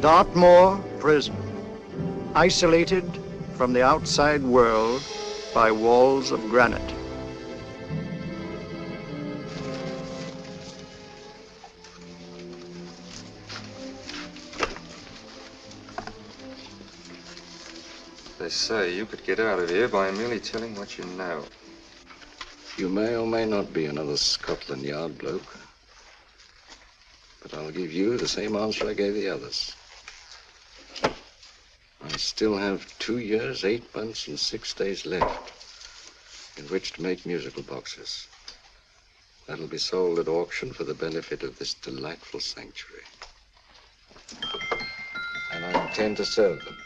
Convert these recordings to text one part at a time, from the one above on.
Dartmoor Prison, isolated from the outside world by walls of granite. They say you could get out of here by merely telling what you know. You may or may not be another Scotland Yard bloke, but I'll give you the same answer I gave the others. I still have 2 years, 8 months, and 6 days left in which to make musical boxes. That'll be sold at auction for the benefit of this delightful sanctuary. And I intend to sell them.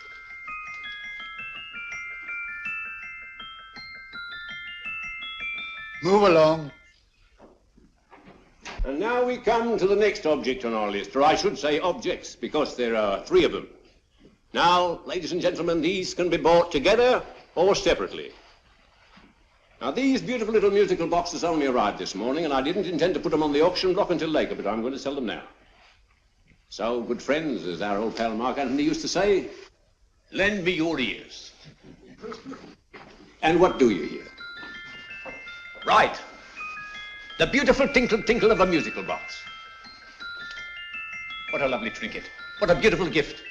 Move along. And now we come to the next object on our list, or I should say objects, because there are 3 of them. Now, ladies and gentlemen, these can be bought together or separately. Now, these beautiful little musical boxes only arrived this morning, and I didn't intend to put them on the auction block until later, but I'm going to sell them now. So, good friends, as our old pal Mark Antony used to say, lend me your ears. And what do you hear? Right. The beautiful tinkle tinkle of a musical box. What a lovely trinket. What a beautiful gift.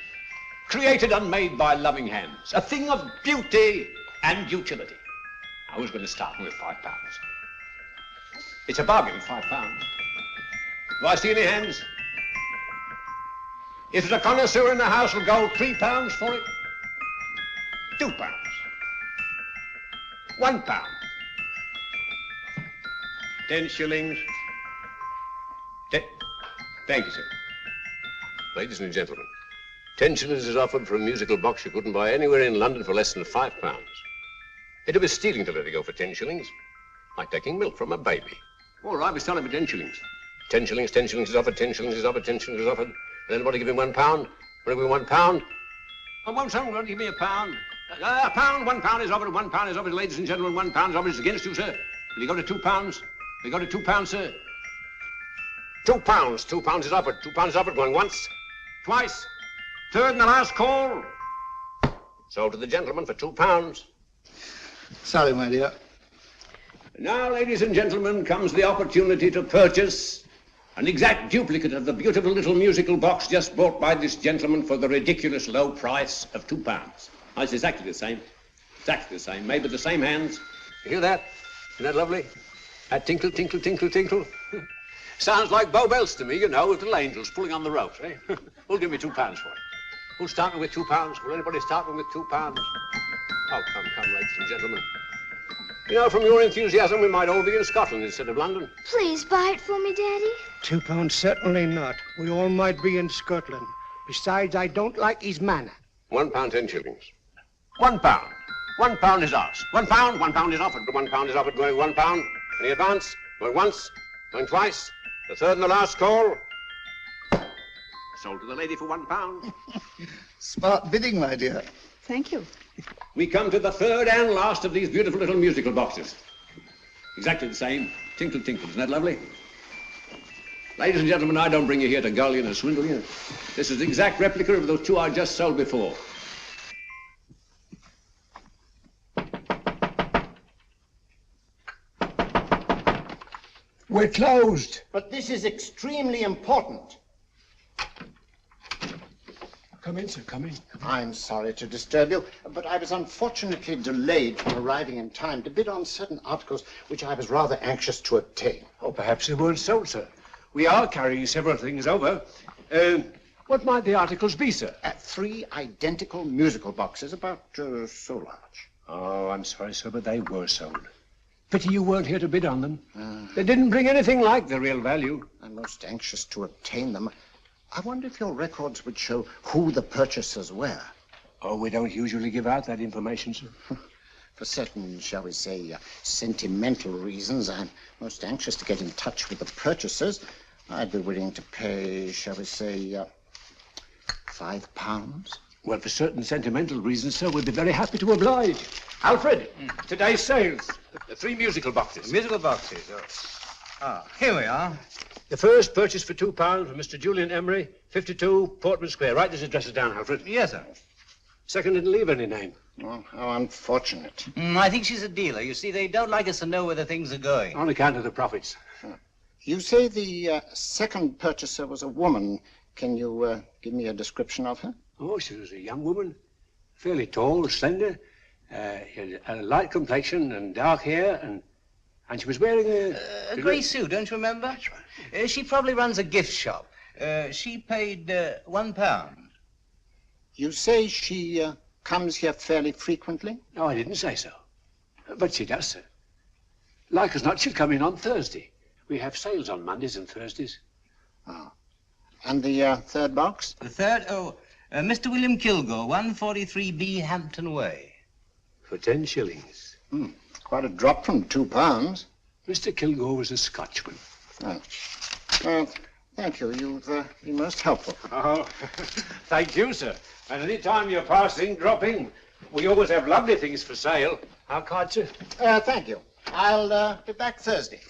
Created and made by loving hands. A thing of beauty and utility. I was going to start with £5. It's a bargain, £5. Do I see any hands? If there's a connoisseur in the house, will go £3 for it. £2. £1. 10 shillings. Thank you, sir. Ladies and gentlemen, 10 shillings is offered for a musical box you couldn't buy anywhere in London for less than £5. It'd be stealing to let it go for 10 shillings. Like taking milk from a baby. All right, we're selling for 10 shillings. 10 shillings, 10 shillings is offered, 10 shillings is offered, 10 shillings is offered. And then what, give me £1? What, give me £1? Oh, won't someone give me a pound? A pound, £1 is offered, £1 is offered, ladies and gentlemen, £1 is offered. It's against you, sir. Will you go to £2? We go to £2, sir. £2. £2 is offered. £2 is offered. Going once, twice, third and the last call. Sold to the gentleman for £2. Sorry, my dear. Now, ladies and gentlemen, comes the opportunity to purchase an exact duplicate of the beautiful little musical box just bought by this gentleman for the ridiculous low price of £2. Oh, it's exactly the same. Exactly the same. Made with the same hands. You hear that? Isn't that lovely? That tinkle, tinkle, tinkle, tinkle. Sounds like Bow Bells to me, you know, with little angels pulling on the ropes, eh? Who'll give me £2 for it? Who's starting with £2? Will anybody start with £2? Oh, come, ladies and gentlemen. You know, from your enthusiasm, we might all be in Scotland instead of London. Please buy it for me, Daddy. £2, certainly not. We all might be in Scotland. Besides, I don't like his manner. £1, 10 shillings. £1. £1 is ours. £1 is offered. £1 is offered. Going £1. Any advance? Going once, going twice. The third and the last call. Sold to the lady for £1. Smart bidding, my dear. Thank you. We come to the third and last of these beautiful little musical boxes. Exactly the same. Tinkle, tinkle. Isn't that lovely? Ladies and gentlemen, I don't bring you here to gull you and swindle you. This is the exact replica of those 2 I just sold before. We're closed. But this is extremely important. Come in, sir, come in. I'm sorry to disturb you, but I was unfortunately delayed from arriving in time to bid on certain articles which I was rather anxious to obtain. Oh, perhaps they weren't sold, sir. We are carrying several things over. What might the articles be, sir? 3 identical musical boxes, about so large. Oh, I'm sorry, sir, but they were sold. Pity you weren't here to bid on them. They didn't bring anything like the real value. I'm most anxious to obtain them. I wonder if your records would show who the purchasers were. Oh, we don't usually give out that information, sir. For certain, shall we say, sentimental reasons, I'm most anxious to get in touch with the purchasers. I'd be willing to pay, shall we say, £5. Well, for certain sentimental reasons, sir, we'd be very happy to oblige. Alfred, today's sales. The 3 musical boxes. Musical boxes, oh. Ah, here we are. The first purchase for £2 from Mr. Julian Emery, 52 Portman Square. Write these addresses down, Alfred. Yes, sir. Second didn't leave any name. Oh, how unfortunate. I think she's a dealer. You see, they don't like us to know where the things are going. On account of the profits. You say the second purchaser was a woman. Can you give me a description of her? Oh, she was a young woman, fairly tall, slender, had a light complexion and dark hair, and she was wearing A grey suit, don't you remember? That's right. She probably runs a gift shop. She paid £1. You say she comes here fairly frequently? No, I didn't say so. But she does, sir. Like as not, she'll come in on Thursday. We have sales on Mondays and Thursdays. Oh. And the third box? The third, Mr. William Kilgore, 143B Hampton Way. For 10 shillings. Quite a drop from £2. Mr. Kilgore was a Scotchman. Oh. Thank you. You've been most helpful. Oh, thank you, sir. And any time you're passing, drop in. We always have lovely things for sale. How kind, sir? Thank you. I'll be back Thursday.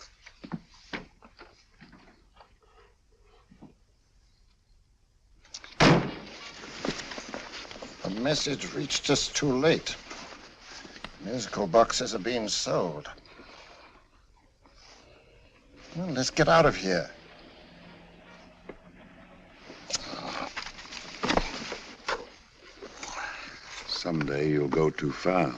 The message reached us too late. Musical boxes are being sold. Well, let's get out of here. Someday you'll go too far.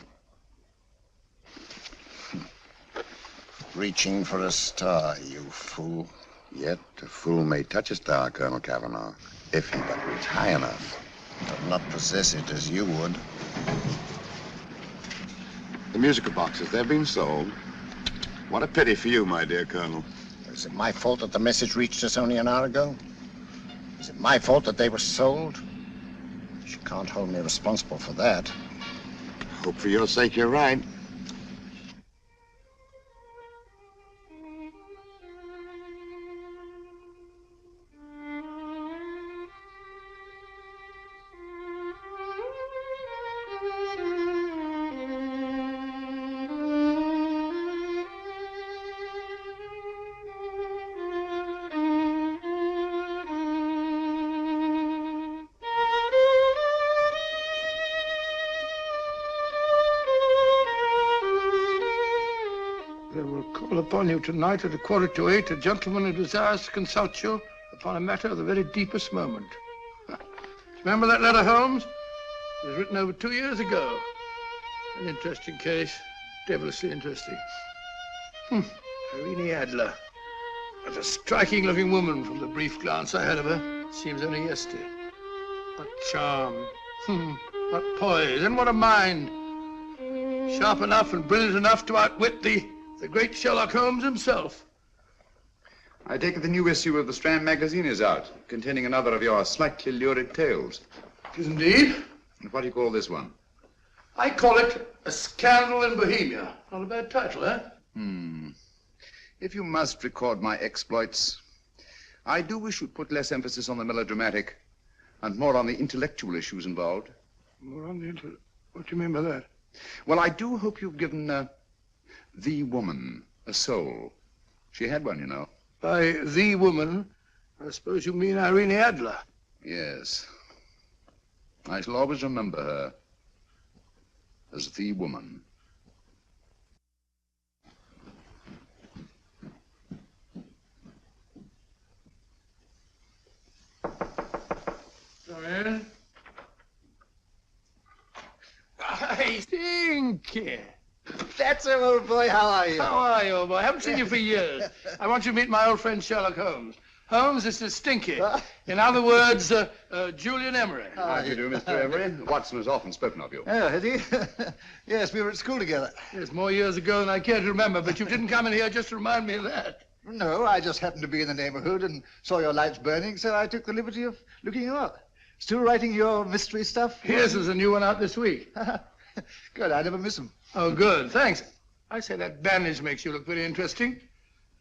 Reaching for a star, you fool. Yet a fool may touch a star, Colonel Cavanaugh, if he but reach high enough. But not possess it as you would. The musical boxes, they're being sold. What a pity for you, my dear Colonel. Is it my fault that the message reached us only an hour ago? Is it my fault that they were sold? You can't hold me responsible for that. Hope for your sake you're right. Upon you tonight at 7:45, a gentleman who desires to consult you upon a matter of the very deepest moment. Remember that letter, Holmes? It was written over 2 years ago. An interesting case, devilishly interesting. Irene Adler. What a striking-looking woman from the brief glance I had of her. Seems only yesterday. What charm. What poise, and what a mind. Sharp enough and brilliant enough to outwit the great Sherlock Holmes himself. I take it the new issue of the Strand magazine is out, containing another of your slightly lurid tales. It is indeed. And what do you call this one? I call it A Scandal in Bohemia. Not a bad title, eh? If you must record my exploits, I do wish you'd put less emphasis on the melodramatic and more on the intellectual issues involved. More on the What do you mean by that? Well, I do hope you've given the woman a soul. She had one, you know. By the woman, I suppose you mean Irene Adler. Yes. I shall always remember her as the woman. Come in. I Stinky. That's him, old boy. How are you? How are you, old boy? I haven't seen you for years. I want you to meet my old friend Sherlock Holmes. Holmes, this is Stinky. In other words, Julian Emery. How do you do, Mr. Emery? Watson has often spoken of you. Oh, has he? Yes, we were at school together. Yes, more years ago than I care to remember, but you didn't come in here just to remind me of that. No, I just happened to be in the neighborhood and saw your lights burning, so I took the liberty of looking you up. Still writing your mystery stuff? Yes, there's a new one out this week. Good, I never miss them. Oh, good, thanks. I say that bandage makes you look very interesting.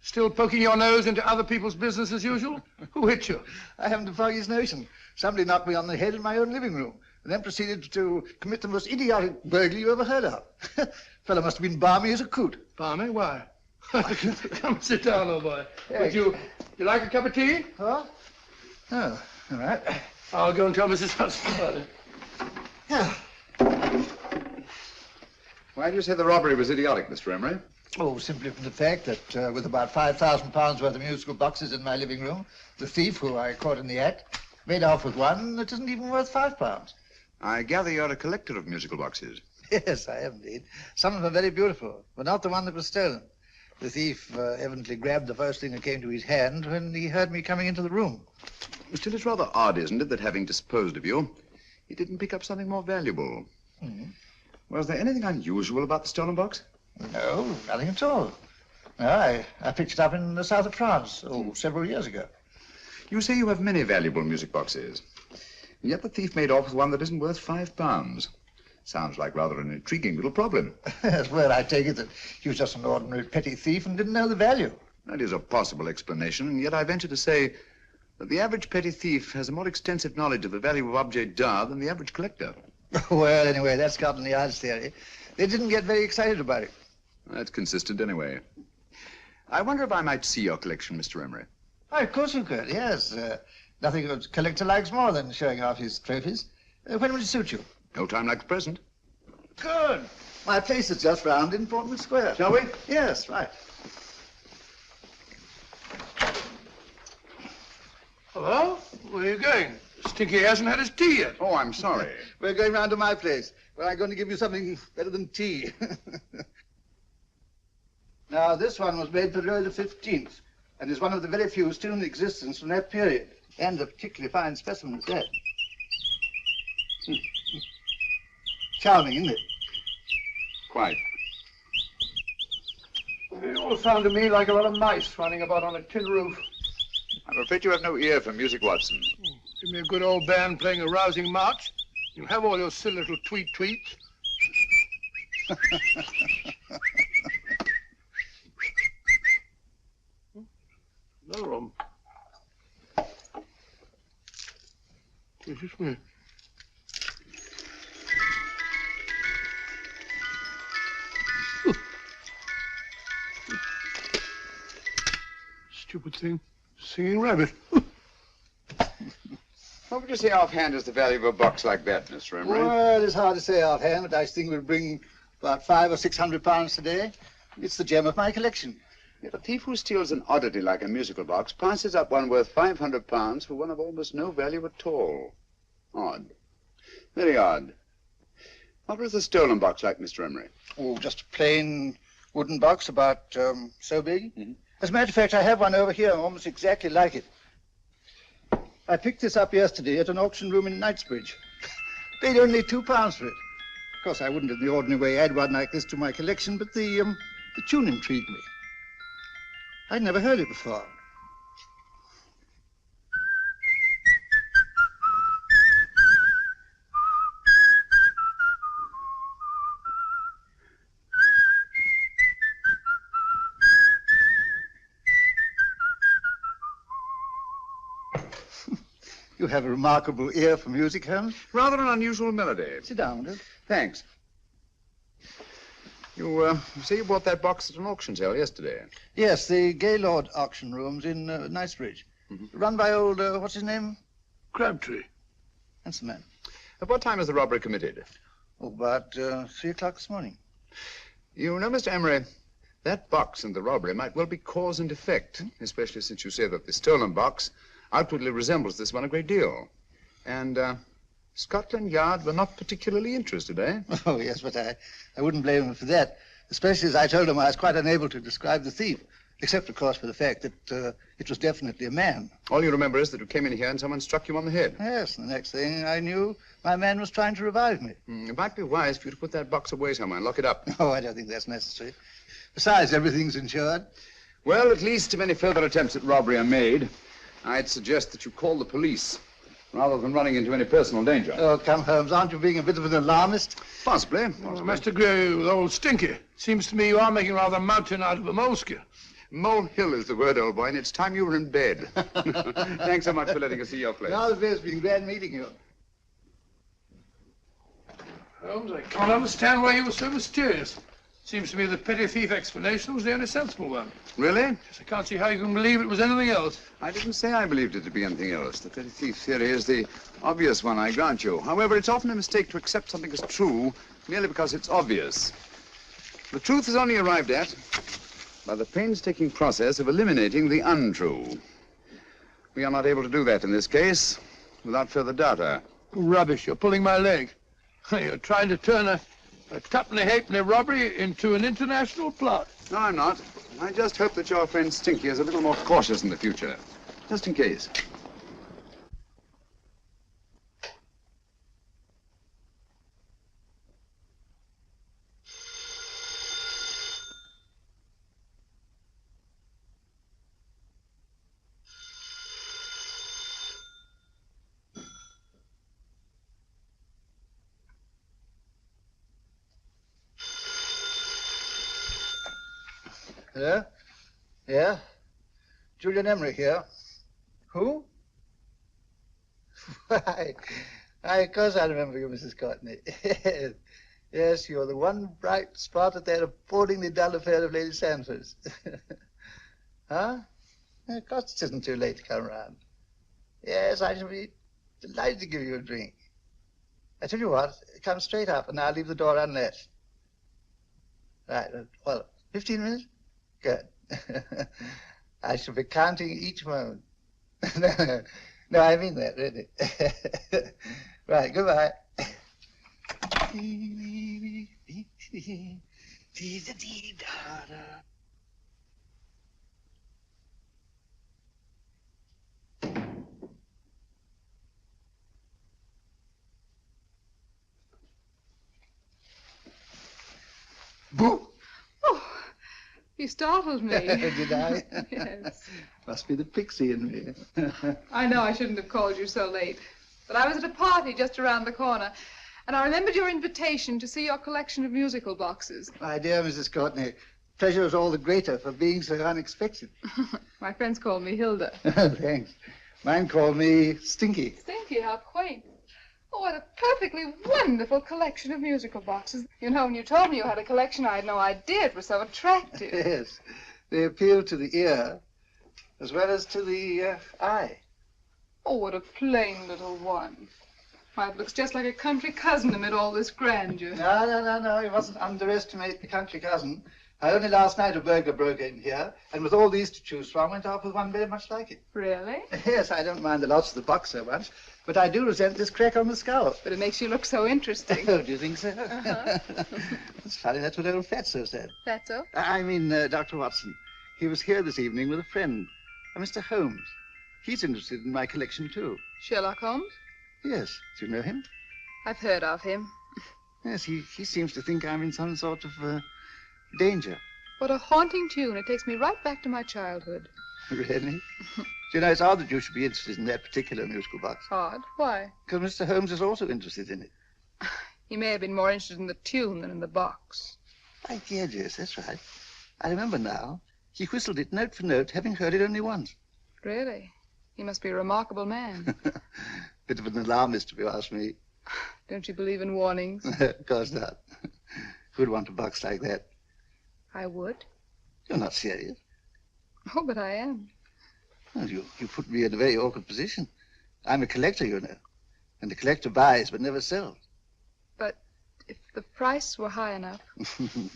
Still poking your nose into other people's business as usual? Who hit you? I haven't the foggiest notion. Somebody knocked me on the head in my own living room, and then proceeded to commit the most idiotic burglary you ever heard of. Fellow must have been balmy as a coot. Balmy? Why? Come sit down, old boy. Would you You like a cup of tea? Huh? Oh, all right. I'll go and tell Mrs. Hudson about it. Yeah. Why do you say the robbery was idiotic, Mr. Emery? Oh, simply from the fact that with about £5,000 worth of musical boxes in my living room, the thief, who I caught in the act, made off with one that isn't even worth £5. I gather you're a collector of musical boxes. Yes, I am indeed. Some of them are very beautiful, but not the one that was stolen. The thief evidently grabbed the first thing that came to his hand when he heard me coming into the room. Still, it's rather odd, isn't it, that having disposed of you, he didn't pick up something more valuable. Was there anything unusual about the stolen box? No, nothing at all. No, I picked it up in the south of France, several years ago. You say you have many valuable music boxes, and yet the thief made off with one that isn't worth £5. Sounds like rather an intriguing little problem. Well, I take it that he was just an ordinary petty thief and didn't know the value. That is a possible explanation, and yet I venture to say that the average petty thief has a more extensive knowledge of the value of objets d'art than the average collector. Well, anyway, that's Scotland Yard's theory. They didn't get very excited about it. That's consistent anyway. I wonder if I might see your collection, Mr. Emery. Oh, of course you could, yes. Nothing a collector likes more than showing off his trophies. When would it suit you? No time like the present. Good. My place is just round in Portman Square. Shall we? Yes, right. Hello? Where are you going? Stinky hasn't had his tea yet. Oh, I'm sorry. We're going round to my place, where I'm going to give you something better than tea. Now, this one was made for Louis XV, and is one of the very few still in existence from that period, and a particularly fine specimen at that. Charming, isn't it? Quite. They all sound to me like a lot of mice running about on a tin roof. I'm afraid you have no ear for music, Watson. Give me a good old band playing a rousing march. You'll have all your silly little tweets. Another one. This is me. Stupid thing. Singing rabbit. What would you say offhand is the value of a box like that, Mr. Emery? Well, it's hard to say offhand, but I think we'll bring about £500 or £600 today. It's the gem of my collection. Yet a thief who steals an oddity like a musical box passes up one worth £500 for one of almost no value at all. Odd. Very odd. What was the stolen box like, Mr. Emery? Oh, just a plain wooden box about so big. As a matter of fact, I have one over here almost exactly like it. I picked this up yesterday at an auction room in Knightsbridge. Paid only £2 for it. Of course, I wouldn't in the ordinary way add one like this to my collection, but the tune intrigued me. I'd never heard it before. You have a remarkable ear for music, Holmes. Rather an unusual melody. Sit down, will you? Thanks. You say you bought that box at an auction sale yesterday? Yes, the Gaylord auction rooms in Knightsbridge. Run by old, what's his name? Crabtree. That's the man. At what time was the robbery committed? Oh, about 3 o'clock this morning. You know, Mr. Emery, that box and the robbery might well be cause and effect, especially since you say that the stolen box outwardly resembles this one a great deal. And Scotland Yard were not particularly interested, eh? Oh, yes, but I wouldn't blame them for that, especially as I told them I was quite unable to describe the thief, except, of course, for the fact that it was definitely a man. All you remember is that you came in here and someone struck you on the head. Yes, and the next thing I knew, my man was trying to revive me. It might be wise for you to put that box away somewhere and lock it up. Oh, I don't think that's necessary. Besides, everything's insured. Well, at least if any further attempts at robbery are made, I'd suggest that you call the police, rather than running into any personal danger. Oh, come, Holmes, aren't you being a bit of an alarmist? Possibly. Well, I must agree with old Stinky. Seems to me you are making rather a mountain out of a molehill. Molehill is the word, old boy, and it's time you were in bed. Thanks so much for letting us see your place. Now, it's been glad meeting you. Holmes, I can't understand why you were so mysterious. Seems to me the petty thief explanation was the only sensible one. Really? Yes, I can't see how you can believe it was anything else. I didn't say I believed it to be anything else. The petty thief theory is the obvious one, I grant you. However, it's often a mistake to accept something as true merely because it's obvious. The truth is only arrived at by the painstaking process of eliminating the untrue. We are not able to do that in this case without further data. Rubbish, you're pulling my leg. You're trying to turn a tuppenny halfpenny robbery into an international plot. No, I'm not. I just hope that your friend Stinky is a little more cautious in the future. Just in case. Hello? Yeah? Julian Emery here. Who? Why, of course I remember you, Mrs. Courtney. Yes, you're the one bright spot at that appallingly dull affair of Lady Sanford's. Huh? Of course it isn't too late to come round. Yes, I shall be delighted to give you a drink. I tell you what, come straight up and I'll leave the door unlatched. Right, well, 15 minutes? Good. I shall be counting each moment. No, I mean that, really. Right, goodbye. Boo! Oh, you startled me. Did I? Yes. Must be the pixie in me. I know I shouldn't have called you so late, but I was at a party just around the corner, and I remembered your invitation to see your collection of musical boxes. My dear Mrs. Courtney, pleasure is all the greater for being so unexpected. My friends call me Hilda. Thanks. Mine called me Stinky. Stinky, how quaint. Oh, what a perfectly wonderful collection of musical boxes. You know, when you told me you had a collection, I had no idea it was so attractive. Yes. They appeal to the ear as well as to the eye. Oh, what a plain little one. Why, it looks just like a country cousin amid all this grandeur. No. You mustn't underestimate the country cousin. Only last night a burglar broke in here, and with all these to choose from, went off with one very much like it. Really? Yes, I don't mind the loss of the box so much, but I do resent this crack on the skull. But it makes you look so interesting. Oh, do you think so? Uh-huh. It's funny, that's what old Fatso said. Fatso? I mean, Dr. Watson. He was here this evening with a friend, a Mr. Holmes. He's interested in my collection, too. Sherlock Holmes? Yes. Do you know him? I've heard of him. Yes, he seems to think I'm in some sort of danger. What a haunting tune. It takes me right back to my childhood. Really? Do you know, it's odd that you should be interested in that particular musical box. Odd? Why? Because Mr. Holmes is also interested in it. He may have been more interested in the tune than in the box. My dear, yes, that's right. I remember now. He whistled it note for note, having heard it only once. Really? He must be a remarkable man. Bit of an alarmist, if you ask me. Don't you believe in warnings? Of course not. Who'd want a box like that? I would. You're not serious. Oh, but I am. Well, you put me in a very awkward position. I'm a collector, you know. And the collector buys but never sells. But if the price were high enough... The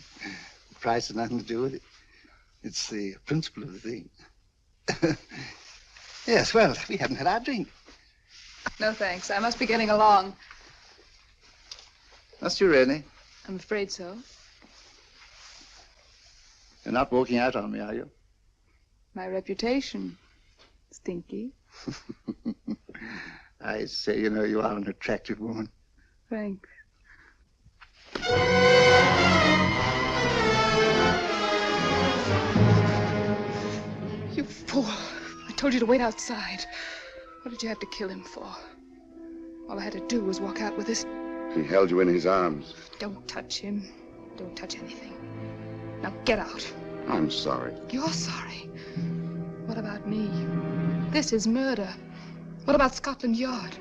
price has nothing to do with it. It's the principle of the thing. Yes, well, we haven't had our drink. No, thanks. I must be getting along. Must you really? I'm afraid so. You're not walking out on me, are you? My reputation. Stinky. I say, you know, you are an attractive woman. Thanks. You fool. I told you to wait outside. What did you have to kill him for? All I had to do was walk out with this. He held you in his arms. Don't touch him. Don't touch anything. Now get out. I'm sorry. You're sorry. What about me? This is murder. What about Scotland Yard?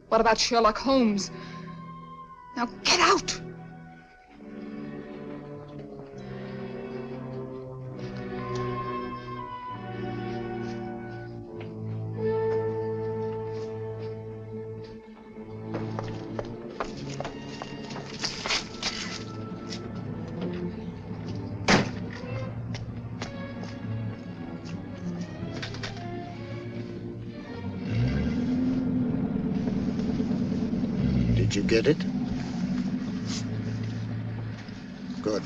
What about Sherlock Holmes? Now get out! Did you get it? Good.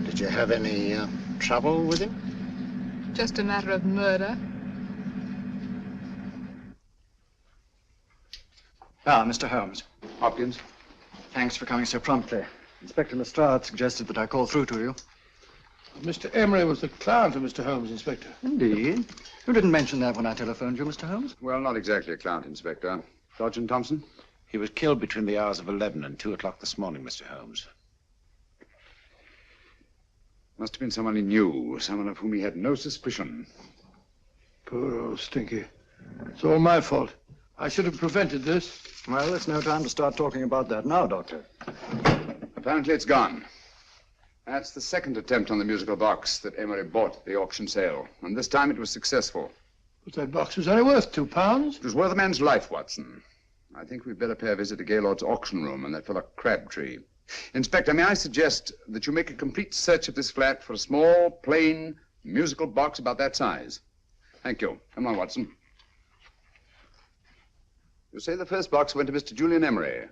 Did you have any trouble with him? Just a matter of murder. Ah, Mr. Holmes. Hopkins? Thanks for coming so promptly. Inspector Lestrade suggested that I call through to you. Mr. Emery was the client of Mr. Holmes, Inspector. Indeed. You didn't mention that when I telephoned you, Mr. Holmes. Well, not exactly a client, Inspector. Sergeant Thompson? He was killed between the hours of 11 and 2 o'clock this morning, Mr. Holmes. Must have been someone he knew, someone of whom he had no suspicion. Poor old Stinky. It's all my fault. I should have prevented this. Well, it's no time to start talking about that now, Doctor. Apparently it's gone. That's the second attempt on the musical box that Emery bought at the auction sale. And this time it was successful. But that box was only worth £2. It was worth a man's life, Watson. I think we'd better pay a visit to Gaylord's auction room and that fellow Crabtree. Inspector, may I suggest that you make a complete search of this flat for a small, plain, musical box about that size? Thank you. Come on, Watson. You say the first box went to Mr. Julian Emery.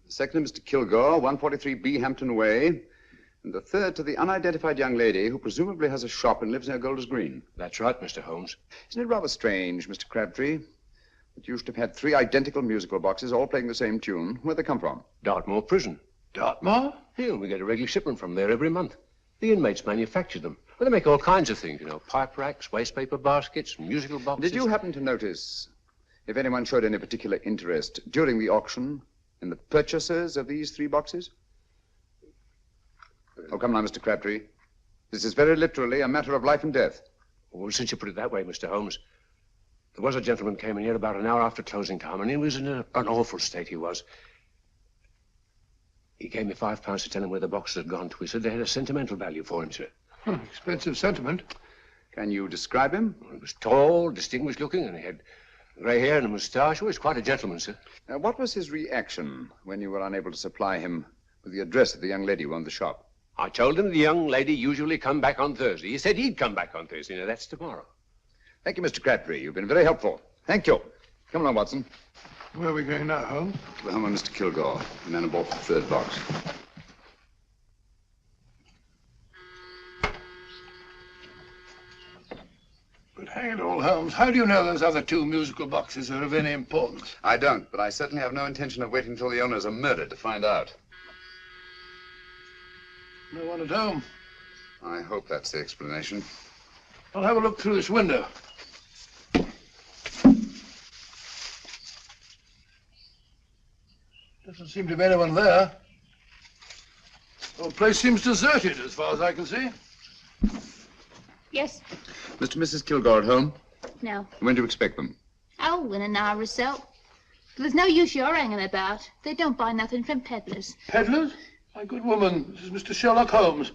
The second to Mr. Kilgore, 143B Hampton Way. And the third to the unidentified young lady who presumably has a shop and lives near Golders Green. That's right, Mr. Holmes. Isn't it rather strange, Mr. Crabtree, that you should have had 3 identical musical boxes all playing the same tune? Where'd they come from? Dartmoor Prison. Dartmoor? Yeah, we get a regular shipment from there every month. The inmates manufacture them. Well, they make all kinds of things, you know, pipe racks, waste paper baskets, musical boxes. Did you happen to notice if anyone showed any particular interest during the auction in the purchasers of these 3 boxes? Oh, come now, Mr. Crabtree. This is very literally a matter of life and death. Well, since you put it that way, Mr. Holmes, there was a gentleman came in here about an hour after closing time, and he was in an awful state, he was. He gave me £5 to tell him where the boxes had gone to. He said they had a sentimental value for him, sir. Expensive sentiment. Can you describe him? He was tall, distinguished looking, and he had grey hair and a moustache. He was quite a gentleman, sir. What was his reaction when you were unable to supply him with the address of the young lady who owned the shop? I told him the young lady usually come back on Thursday. He said he'd come back on Thursday. Now, that's tomorrow. Thank you, Mr. Crabtree. You've been very helpful. Thank you. Come along, Watson. Where are we going now, Holmes? To the home of Mr. Kilgore, the man who bought the 3rd box. But hang it all, Holmes, how do you know those other 2 musical boxes are of any importance? I don't, but I certainly have no intention of waiting until the owners are murdered to find out. No one at home. I hope that's the explanation. I'll have a look through this window. Doesn't seem to be anyone there. The whole place seems deserted as far as I can see. Yes. Mr. and Mrs. Kilgore at home? No. When do you expect them? Oh, in an hour or so. There's no use your hanging about. They don't buy nothing from peddlers. Peddlers? My good woman, this is Mr. Sherlock Holmes.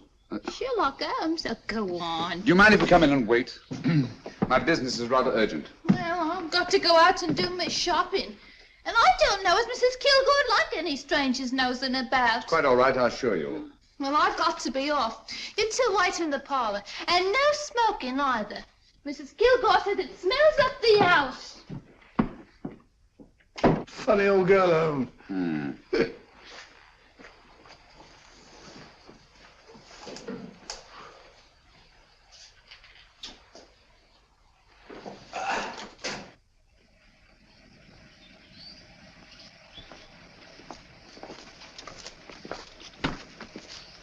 Sherlock Holmes? Oh, go on. Do you mind if we come in and wait? My business is rather urgent. Well, I've got to go out and do my shopping. And I don't know as Mrs. Kilgore like any strangers nosing about. Quite all right, I assure you. Well, I've got to be off. You two wait in the parlour. And no smoking either. Mrs. Kilgore said it smells up the house. Funny old girl, Holmes.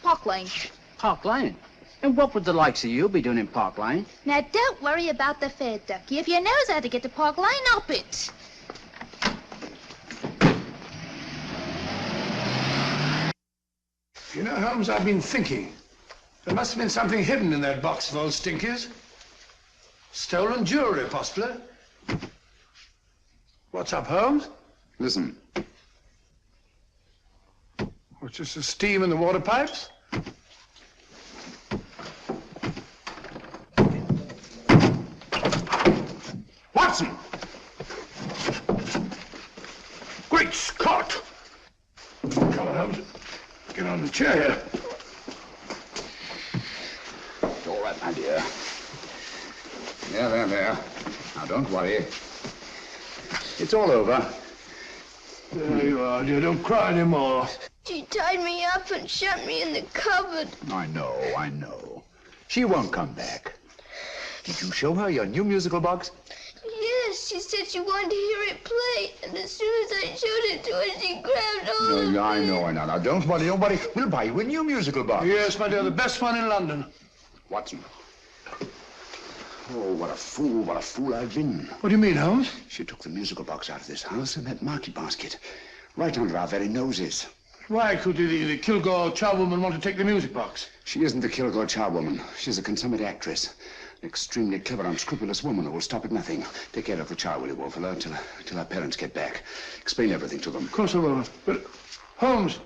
Park Lane. Park Lane? And what would the likes of you be doing in Park Lane? Now, don't worry about the fare, Ducky. If you knows how to get to Park Lane, up it. You know, Holmes, I've been thinking. There must have been something hidden in that box of old Stinky's. Stolen jewelry, possibly. What's up, Holmes? Listen. What's just the steam in the water pipes? Watson! Great Scott! Come on, Holmes. Get on the chair here. It's all right, my dear. There. Now, don't worry. It's all over. There you are, dear. Don't cry anymore. She tied me up and shut me in the cupboard. I know. She won't come back. Did you show her your new musical box? Yes, she said she wanted to hear it play, and as soon as I showed it to her, she grabbed hold of No, me. I know. Now, don't worry. We'll buy you a new musical box. Yes, my dear, the best one in London. Watson. Oh, what a fool I've been. What do you mean, Holmes? She took the musical box out of this house in that market basket, right under our very noses. Why could the Kilgore charwoman want to take the music box? She isn't the Kilgore charwoman. She's a consummate actress. An extremely clever, unscrupulous woman who will stop at nothing. Take care of the child, will you, Wolfella, until our parents get back. Explain everything to them. Of course I will. But, Holmes,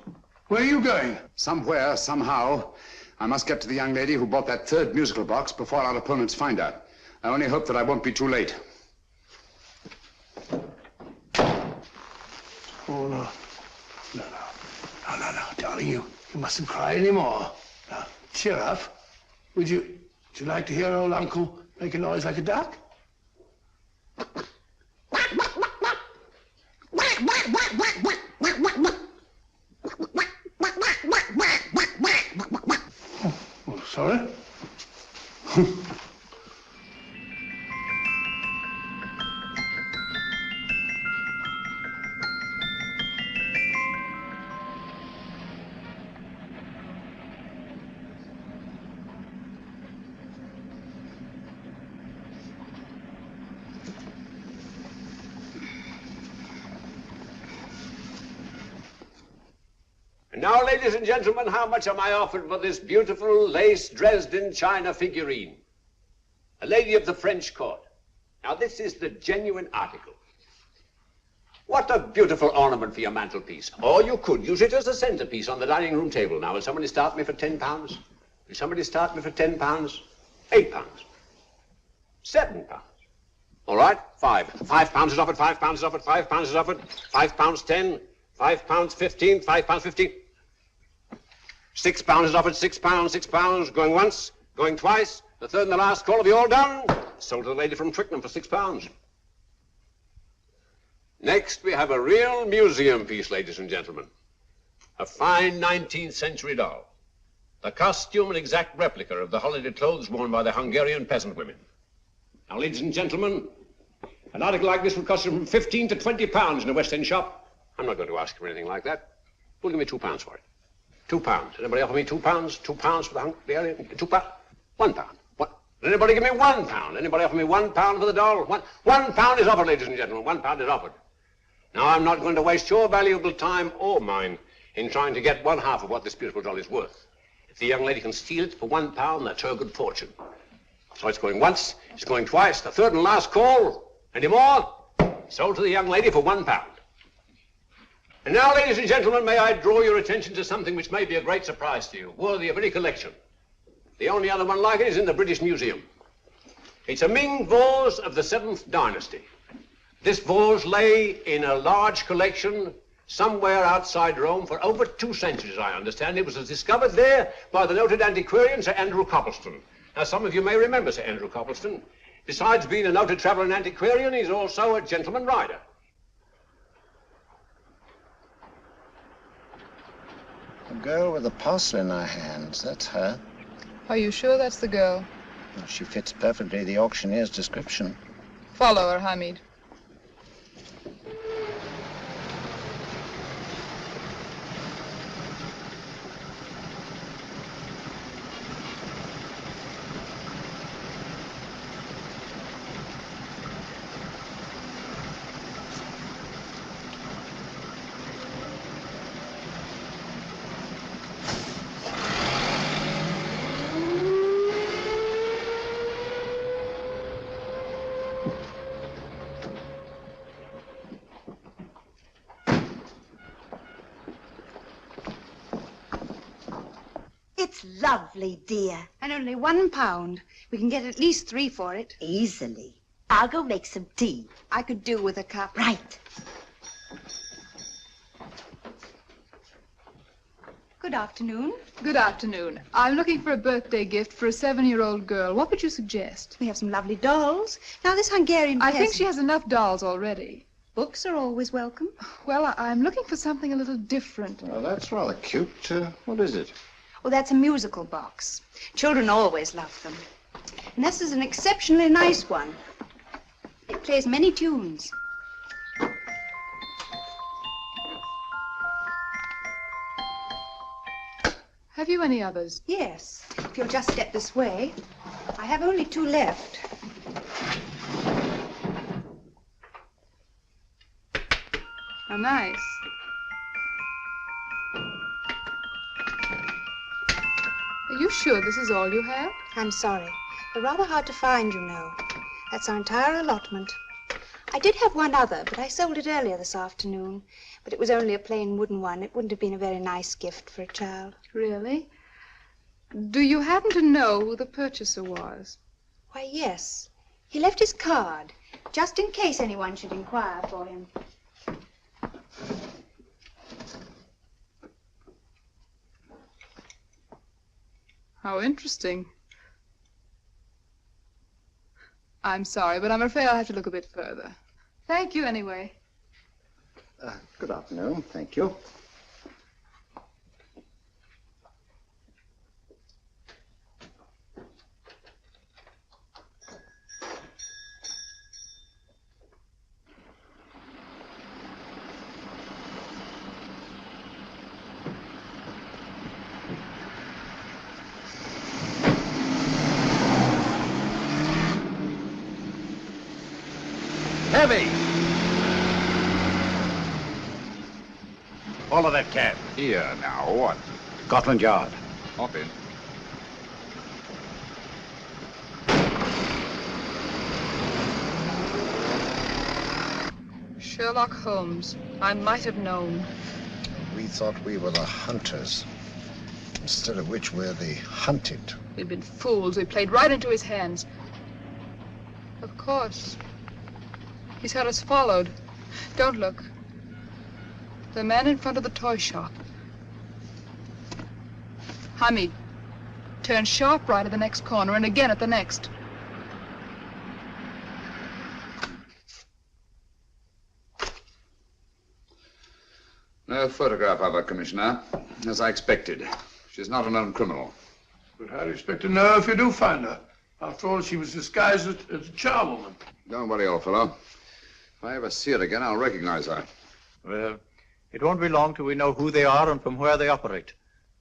where are you going? Somewhere, somehow, I must get to the young lady who bought that third musical box before our opponents find her. I only hope that I won't be too late. Oh, no. No, darling, you mustn't cry anymore. Now, cheer up. Would you like to hear old Uncle make a noise like a duck? Oh, sorry. And now, ladies and gentlemen, how much am I offered for this beautiful lace Dresden china figurine? A lady of the French court. Now, this is the genuine article. What a beautiful ornament for your mantelpiece. Or you could use it as a centerpiece on the dining room table. Now, will somebody start me for £10? Will somebody start me for £10? £8? £7? All right, £5 is offered, £5 is offered, £5 is offered, £5.10, £5.15, £5.15. £6 is offered, £6, going once, going twice, the third and the last call. Have you all done? Sold to the lady from Twickenham for £6. Next, we have a real museum piece, ladies and gentlemen. A fine 19th century doll. The costume an exact replica of the holiday clothes worn by the Hungarian peasant women. Now, ladies and gentlemen, an article like this would cost you from £15 to £20 in a West End shop. I'm not going to ask you for anything like that. Who'll give me £2 for it? £2. Anybody offer me £2? £2 for the Hungarian? £2? £1. What? Anybody give me £1? Anybody offer me £1 for the doll? £1 is offered, ladies and gentlemen. £1 is offered. Now, I'm not going to waste your valuable time or mine in trying to get one half of what this beautiful doll is worth. If the young lady can steal it for £1, that's her good fortune. So it's going once, it's going twice, the third and last call. Any more? Sold to the young lady for £1. And now, ladies and gentlemen, may I draw your attention to something which may be a great surprise to you, worthy of any collection. The only other one like it is in the British Museum. It's a Ming vase of the 7th dynasty. This vase lay in a large collection somewhere outside Rome for over 2 centuries, I understand. It was discovered there by the noted antiquarian Sir Andrew Coppleston. Now, some of you may remember Sir Andrew Coppleston. Besides being a noted traveller and antiquarian, he's also a gentleman rider. The girl with the parcel in her hands, that's her. Are you sure that's the girl? Well, she fits perfectly the auctioneer's description. Follow her, Hamid. It's lovely, dear. And only £1. We can get at least 3 for it. Easily. I'll go make some tea. I could do with a cup. Right. Good afternoon. Good afternoon. I'm looking for a birthday gift for a 7-year-old girl. What would you suggest? We have some lovely dolls. Now, this Hungarian I think peasant... she has enough dolls already. Books are always welcome. Well, I'm looking for something a little different. Well, that's rather cute. What is it? Well, that's a musical box. Children always love them. And this is an exceptionally nice one. It plays many tunes. Have you any others? Yes, if you'll just step this way. I have only 2 left. How nice. Are you sure this is all you have? I'm sorry. They're rather hard to find, you know. That's our entire allotment. I did have one other, but I sold it earlier this afternoon. But it was only a plain wooden one. It wouldn't have been a very nice gift for a child. Really? Do you happen to know who the purchaser was? Why, yes. He left his card, just in case anyone should inquire for him. How interesting. I'm sorry, but I'm afraid I'll have to look a bit further. Thank you anyway. Good afternoon. Thank you. Heavy! Follow that cab. Here now, what? Scotland Yard. Hop in. Sherlock Holmes. I might have known. We thought we were the hunters, instead of which we're the hunted. We've been fools. We played right into his hands. Of course. He's had us followed. Don't look. The man in front of the toy shop. Hamid. Turn sharp right at the next corner and again at the next. No photograph of her, Commissioner, as I expected. She's not a known criminal. But how do you expect to know if you do find her? After all, she was disguised as a charwoman. Don't worry, old fellow. If I ever see her again, I'll recognize her. Well, it won't be long till we know who they are and from where they operate.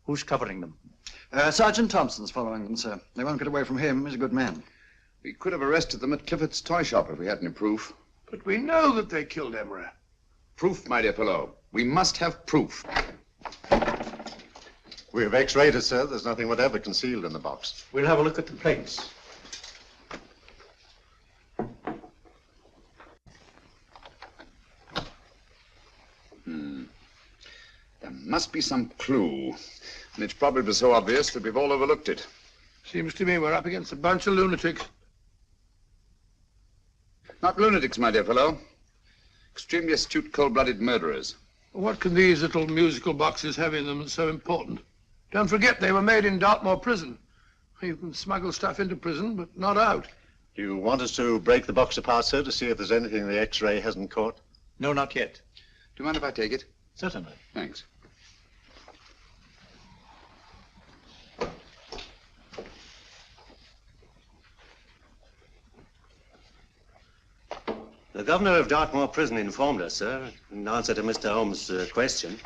Who's covering them? Sergeant Thompson's following them, sir. They won't get away from him. He's a good man. We could have arrested them at Clifford's toy shop if we had any proof. But we know that they killed Emery. Proof, my dear fellow. We must have proof. We have x-rayed it, sir. There's nothing whatever concealed in the box. We'll have a look at the plates. There must be some clue. And it's probably so obvious that we've all overlooked it. Seems to me we're up against a bunch of lunatics. Not lunatics, my dear fellow. Extremely astute, cold-blooded murderers. What can these little musical boxes have in them that's so important? Don't forget they were made in Dartmoor prison. You can smuggle stuff into prison, but not out. Do you want us to break the box apart, sir, to see if there's anything the x-ray hasn't caught? No, not yet. Do you mind if I take it? Certainly. Thanks. The governor of Dartmoor Prison informed us, sir, in answer to Mr. Holmes' question,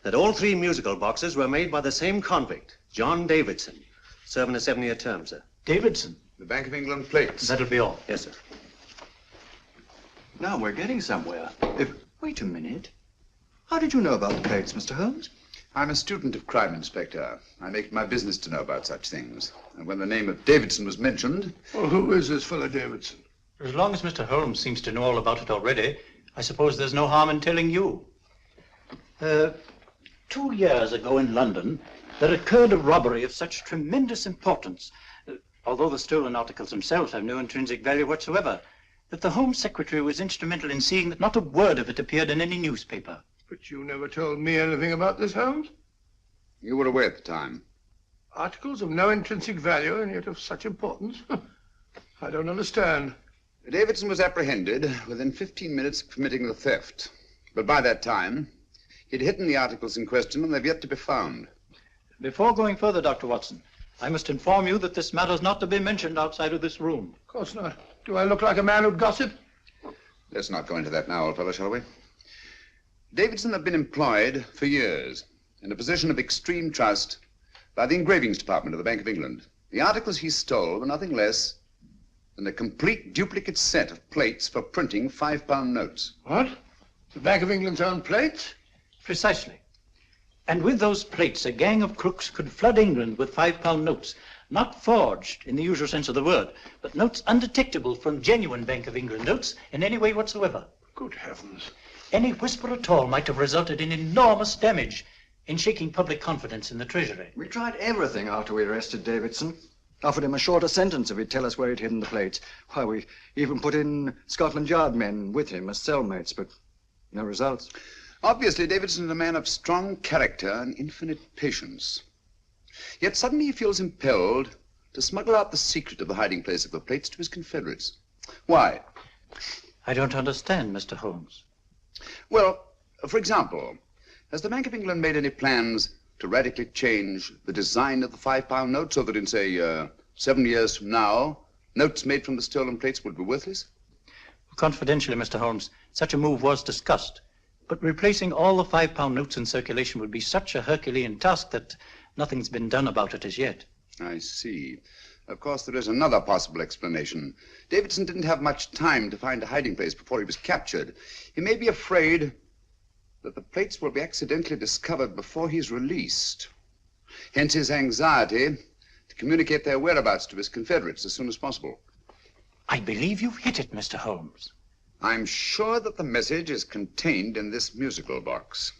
that all 3 musical boxes were made by the same convict, John Davidson, serving a 7-year term, sir. Davidson? The Bank of England plates. That'll be all. Yes, sir. Now we're getting somewhere. Wait a minute. How did you know about the plates, Mr. Holmes? I'm a student of crime, Inspector. I make it my business to know about such things. And when the name of Davidson was mentioned... Well, who is this fellow Davidson? As long as Mr. Holmes seems to know all about it already, I suppose there's no harm in telling you. 2 years ago in London, there occurred a robbery of such tremendous importance, Although the stolen articles themselves have no intrinsic value whatsoever, that the Home Secretary was instrumental in seeing that not a word of it appeared in any newspaper. But you never told me anything about this, Holmes. You were away at the time. Articles of no intrinsic value and yet of such importance? I don't understand. Davidson was apprehended within 15 minutes of committing the theft. But by that time, he'd hidden the articles in question and they've yet to be found. Before going further, Dr. Watson, I must inform you that this matter's not to be mentioned outside of this room. Of course not. Do I look like a man who'd gossip? Let's not go into that now, old fellow, shall we? Davidson had been employed for years in a position of extreme trust by the engravings department of the Bank of England. The articles he stole were nothing less than a complete duplicate set of plates for printing £5 notes. What? The Bank of England's own plates? Precisely. And with those plates, a gang of crooks could flood England with £5 notes, not forged in the usual sense of the word, but notes undetectable from genuine Bank of England notes in any way whatsoever. Good heavens. Any whisper at all might have resulted in enormous damage in shaking public confidence in the Treasury. We tried everything after we arrested Davidson. Offered him a shorter sentence if he'd tell us where he'd hidden the plates. Why, we even put in Scotland Yard men with him as cellmates, but no results. Obviously, Davidson is a man of strong character and infinite patience. Yet suddenly he feels impelled to smuggle out the secret of the hiding place of the plates to his confederates. Why? I don't understand, Mr. Holmes. Well, for example, has the Bank of England made any plans to radically change the design of the £5 note so that in, say, 7 years from now, notes made from the stolen plates would be worthless? Confidentially, Mr. Holmes, such a move was discussed. But replacing all the £5 notes in circulation would be such a Herculean task that nothing's been done about it as yet. I see. Of course, there is another possible explanation. Davidson didn't have much time to find a hiding place before he was captured. He may be afraid that the plates will be accidentally discovered before he's released. Hence his anxiety to communicate their whereabouts to his confederates as soon as possible. I believe you've hit it, Mr. Holmes. I'm sure that the message is contained in this musical box.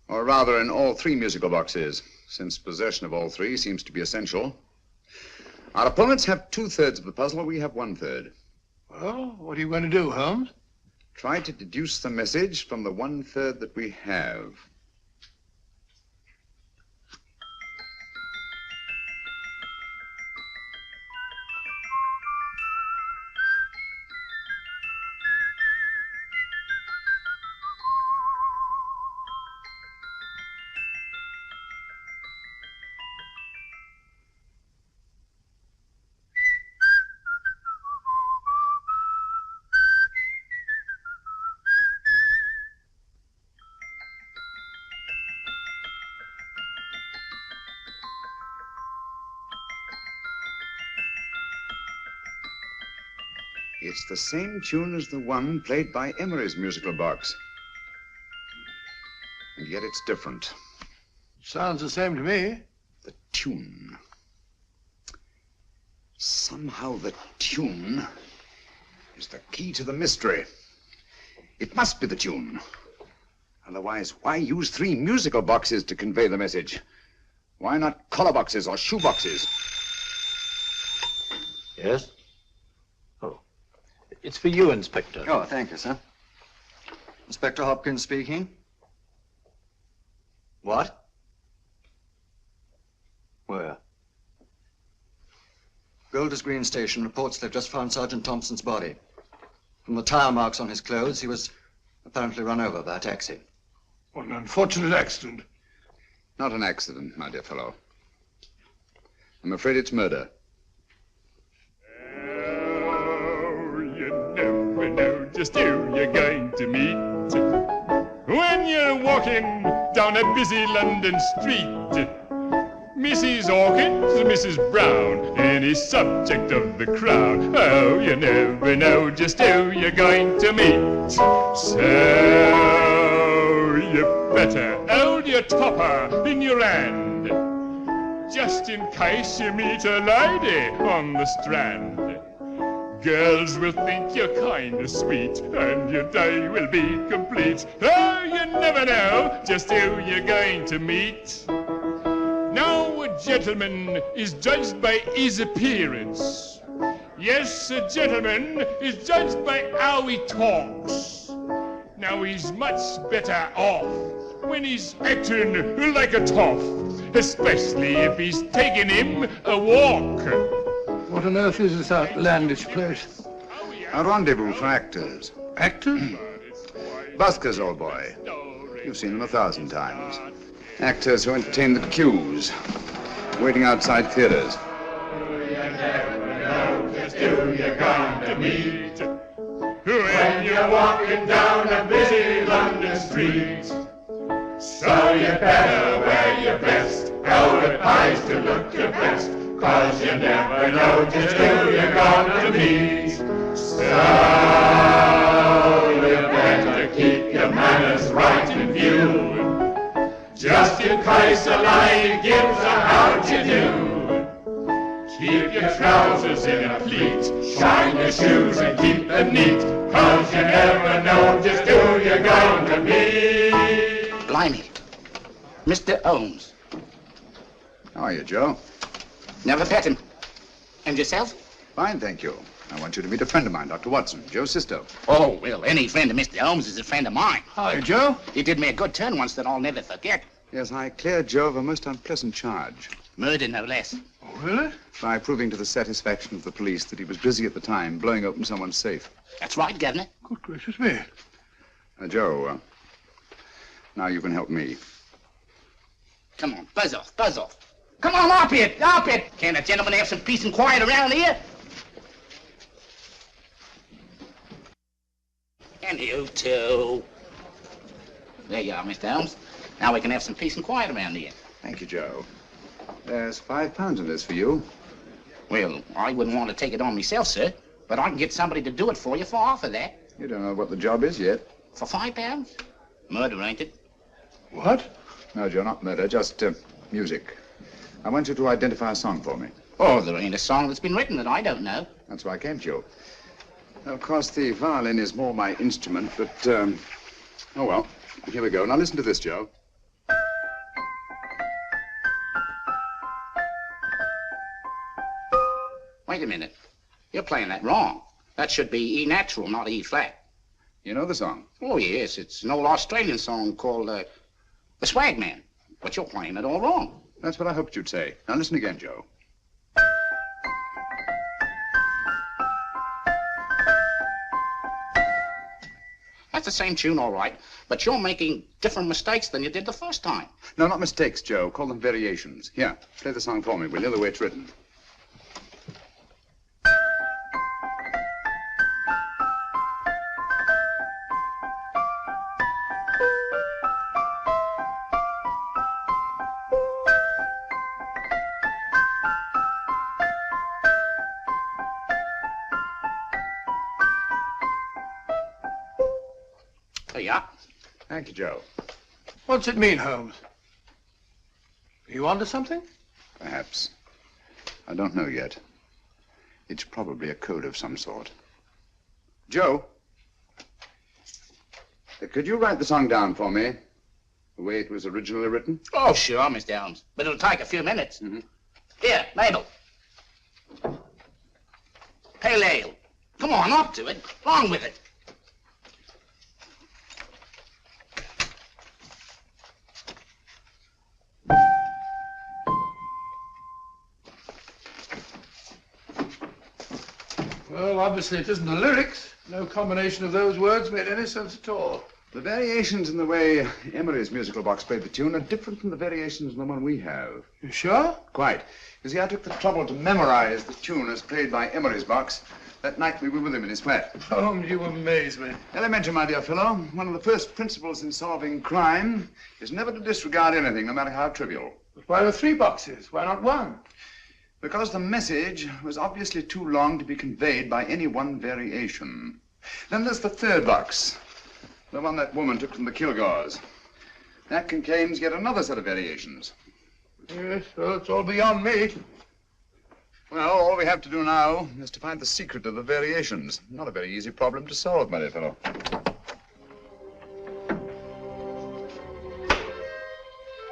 Or rather, in all 3 musical boxes, since possession of all 3 seems to be essential. Our opponents have 2/3 of the puzzle, we have 1/3. Well, what are you going to do, Holmes? Try to deduce the message from the 1/3 that we have. It's the same tune as the one played by Emery's musical box. And yet it's different. Sounds the same to me. The tune. Somehow the tune is the key to the mystery. It must be the tune. Otherwise, why use 3 musical boxes to convey the message? Why not collar boxes or shoe boxes? Yes? Oh. It's for you, Inspector. Oh, thank you, sir. Inspector Hopkins speaking. What? Where? Golders Green Station reports they've just found Sergeant Thompson's body. From the tire marks on his clothes, he was apparently run over by a taxi. What an unfortunate accident. Not an accident, my dear fellow. I'm afraid it's murder. You never know just who you're going to meet when you're walking down a busy London street. Mrs. Hawkins, Mrs. Brown, any subject of the crowd. Oh, you never know just who you're going to meet. So you better hold your topper in your hand, just in case you meet a lady on the Strand. Girls will think you're kind of sweet, and your day will be complete. Oh, you never know just who you're going to meet. Now a gentleman is judged by his appearance. Yes, a gentleman is judged by how he talks. Now he's much better off when he's acting like a toff, especially if he's taking him a walk. What on earth is this outlandish place? A rendezvous for actors. Actors? Buskers, old boy. You've seen them 1,000 times. Actors who entertain the queues, waiting outside theaters. Who you're going to meet when you're walking down a busy London street. So you better wear your best, velvet pies to look your best, 'cause you never know just who you're going to meet. So you better keep your manners right in view, just in case a lady gives a how'd you do. Keep your trousers in a pleat, shine your shoes and keep them neat, 'cause you never know just who you're going to meet. Blimey. Mr. Holmes. How are you, Joe? Never met him. And yourself? Fine, thank you. I want you to meet a friend of mine, Dr. Watson, Joe Sisto. Oh, well, any friend of Mr. Holmes is a friend of mine. Hi, Joe. He did me a good turn once that I'll never forget. Yes, I cleared Joe of a most unpleasant charge. Murder, no less. Oh, really? By proving to the satisfaction of the police that he was busy at the time blowing open someone's safe. That's right, Governor. Good gracious me. Joe, now you can help me. Come on, buzz off, buzz off. Come on, up it, up it. Can't a gentleman have some peace and quiet around here? And you too. There you are, Mr. Holmes. Now we can have some peace and quiet around here. Thank you, Joe. There's £5 in this for you. Well, I wouldn't want to take it on myself, sir, but I can get somebody to do it for you for half of that. You don't know what the job is yet. For £5? Murder, ain't it? What? No, Joe, not murder, just music. I want you to identify a song for me. Oh, there ain't a song that's been written that I don't know. That's why I came to you. Of course, the violin is more my instrument, but, oh, well, here we go. Now listen to this, Joe. Wait a minute. You're playing that wrong. That should be E natural, not E flat. You know the song? Oh, yes. It's an old Australian song called The Swag Man. But you're playing it all wrong. That's what I hoped you'd say. Now listen again, Joe. That's the same tune, all right, but you're making different mistakes than you did the first time. No, not mistakes, Joe. Call them variations. Here, play the song for me, will you, the way it's written. There you are. Thank you, Joe. What's it mean, Holmes? Are you onto something? Perhaps. I don't know yet. It's probably a code of some sort. Joe, could you write the song down for me? The way it was originally written? Oh, sure, Mr. Holmes. But it'll take a few minutes. Mm-hmm. Here, Mabel. Pale ale. Come on, up to it. Along with it. Well, obviously it isn't the lyrics. No combination of those words made any sense at all. The variations in the way Emery's musical box played the tune are different from the variations in the one we have. You sure? Quite. You see, I took the trouble to memorize the tune as played by Emery's box that night we were with him in his flat. Holmes, you amaze me. Elementary, my dear fellow. One of the first principles in solving crime is never to disregard anything, no matter how trivial. But why were 3 boxes? Why not 1? Because the message was obviously too long to be conveyed by any one variation. Then there's the 3rd box, the one that woman took from the Kilgores. That contains yet another set of variations. Yes, well, it's all beyond me. Well, all we have to do now is to find the secret of the variations. Not a very easy problem to solve, my dear fellow.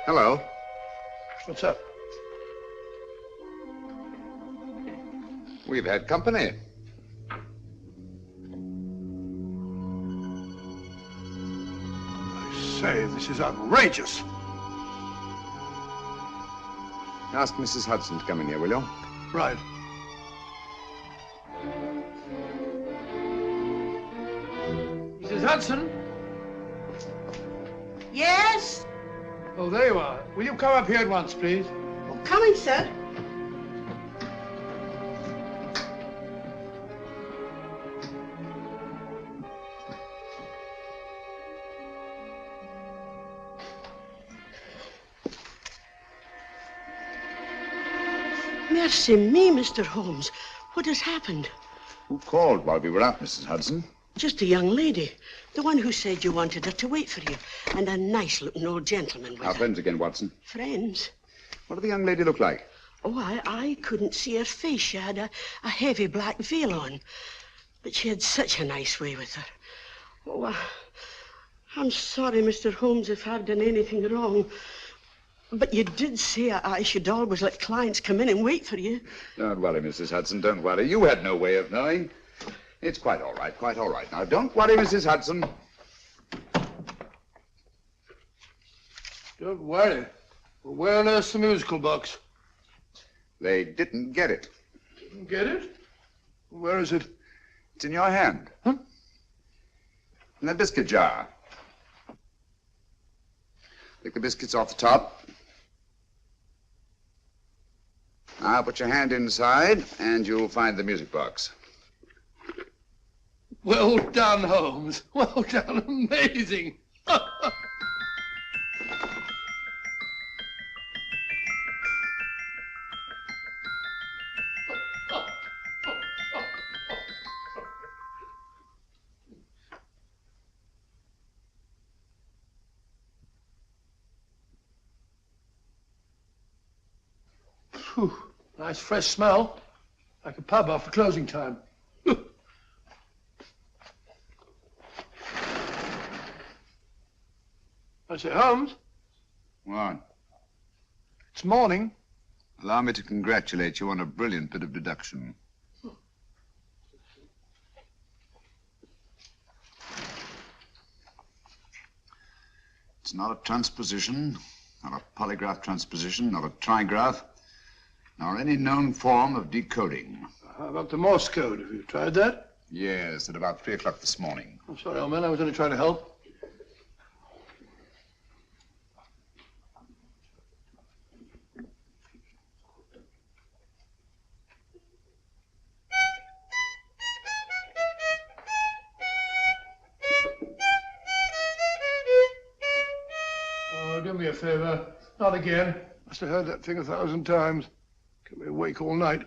Hello. What's up? We've had company. I say, this is outrageous. Ask Mrs. Hudson to come in here, will you? Right. Hudson? Yes? Oh, there you are. Will you come up here at once, please? Coming, sir. Mercy me, Mr. Holmes. What has happened? Who called while we were out, Mrs. Hudson? Just a young lady. The one who said you wanted her to wait for you. And a nice-looking old gentleman with Our her. friends again, Watson. Friends? What did the young lady look like? Oh, I couldn't see her face. She had a heavy black veil on. But she had such a nice way with her. Oh, I'm sorry, Mr. Holmes, if I've done anything wrong. But you did say I should always let clients come in and wait for you. Don't worry, Mrs. Hudson, don't worry. You had no way of knowing. It's quite all right, quite all right. Now, don't worry, Mrs. Hudson. Don't worry. Well, where on earth's the musical box? They didn't get it. Didn't get it? Where is it? It's in your hand. Huh? In that biscuit jar. Take the biscuits off the top. Now put your hand inside, and you'll find the music box. Well done, Holmes. Well done. Amazing. Whew. Nice fresh smell. Like a pub after closing time. I say, Holmes. What? It's morning. Allow me to congratulate you on a brilliant bit of deduction. It's not a transposition, not a polygraph transposition, not a trigraph, nor any known form of decoding. How about the Morse code? Have you tried that? Yes, at about 3 o'clock this morning. I'm sorry, old man. I was only trying to help. Oh, do me a favor. Not again. Must have heard that thing 1,000 times. Kept me awake all night.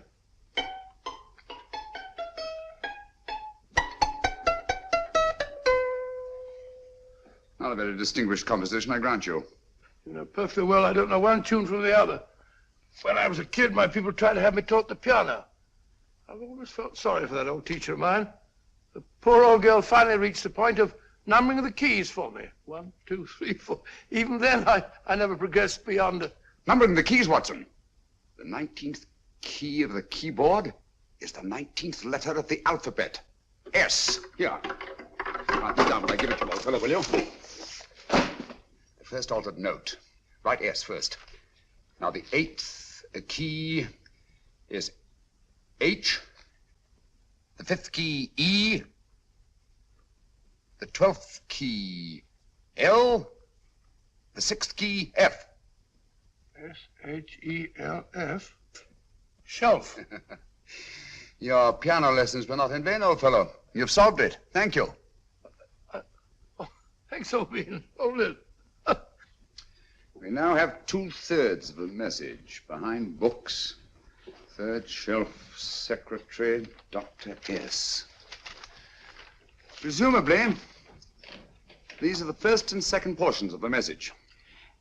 Not a very distinguished composition, I grant you. You know perfectly well I don't know one tune from the other. When I was a kid, my people tried to have me taught the piano. I've always felt sorry for that old teacher of mine. The poor old girl finally reached the point of numbering the keys for me. 1, 2, 3, 4. Even then, I never progressed beyond it. Numbering the keys, Watson. The 19th key of the keyboard is the 19th letter of the alphabet. S. Here. Write this down when I give it to you, old fellow, will you? The first altered note. Write S first. Now, the 8th key is H. The 5th key, E. The 12th key, L. The 6th key, F. S-H-E-L-F. Shelf. Your piano lessons were not in vain, old fellow. You've solved it. Thank you. Thanks, old bean. Hold it. We now have 2/3 of a message. Behind books, 3rd shelf, secretary, Dr. S. Presumably, these are the first and second portions of the message.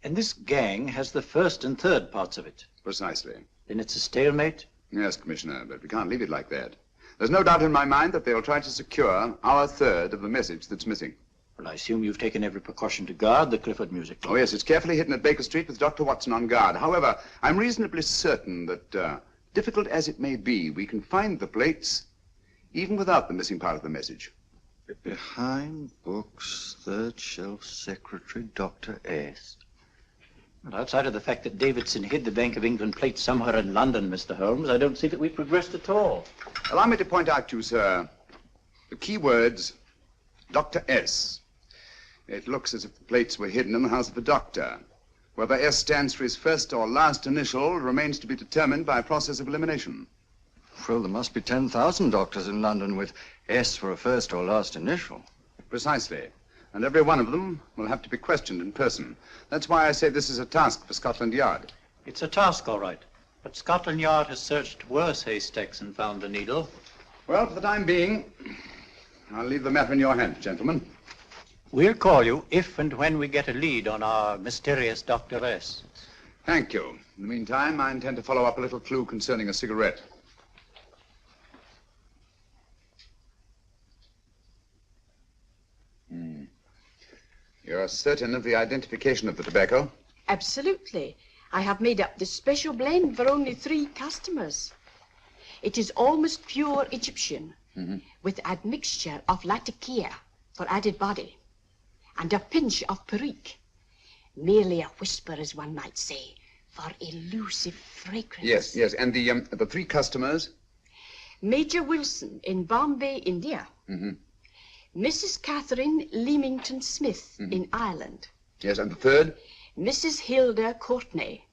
And this gang has the first and third parts of it. Precisely. Then it's a stalemate? Yes, Commissioner, but we can't leave it like that. There's no doubt in my mind that they'll try to secure our third of the message that's missing. Well, I assume you've taken every precaution to guard the Clifford music. Oh, yes, it's carefully hidden at Baker Street with Dr. Watson on guard. However, I'm reasonably certain that, difficult as it may be, we can find the plates even without the missing part of the message. Behind books, 3rd shelf, secretary, Dr. S. Well, outside of the fact that Davidson hid the Bank of England plate somewhere in London, Mr. Holmes, I don't see that we've progressed at all. Allow me to point out to you, sir, the key words Dr. S. It looks as if the plates were hidden in the house of a doctor. Whether S stands for his first or last initial remains to be determined by a process of elimination. Well, there must be 10,000 doctors in London with S for a first or last initial. Precisely. And every one of them will have to be questioned in person. That's why I say this is a task for Scotland Yard. It's a task, all right. But Scotland Yard has searched worse haystacks and found the needle. Well, for the time being, I'll leave the matter in your hands, gentlemen. We'll call you if and when we get a lead on our mysterious Dr. S. Thank you. In the meantime, I intend to follow up a little clue concerning a cigarette. You're certain of the identification of the tobacco? Absolutely. I have made up this special blend for only 3 customers. It is almost pure Egyptian, with admixture of latakia for added body, and a pinch of perique. Merely a whisper, as one might say, for elusive fragrance. Yes. And the 3 customers? Major Wilson in Bombay, India. Mrs. Catherine Leamington Smith in Ireland. Yes, and the 3rd? Mrs. Hilda Courtney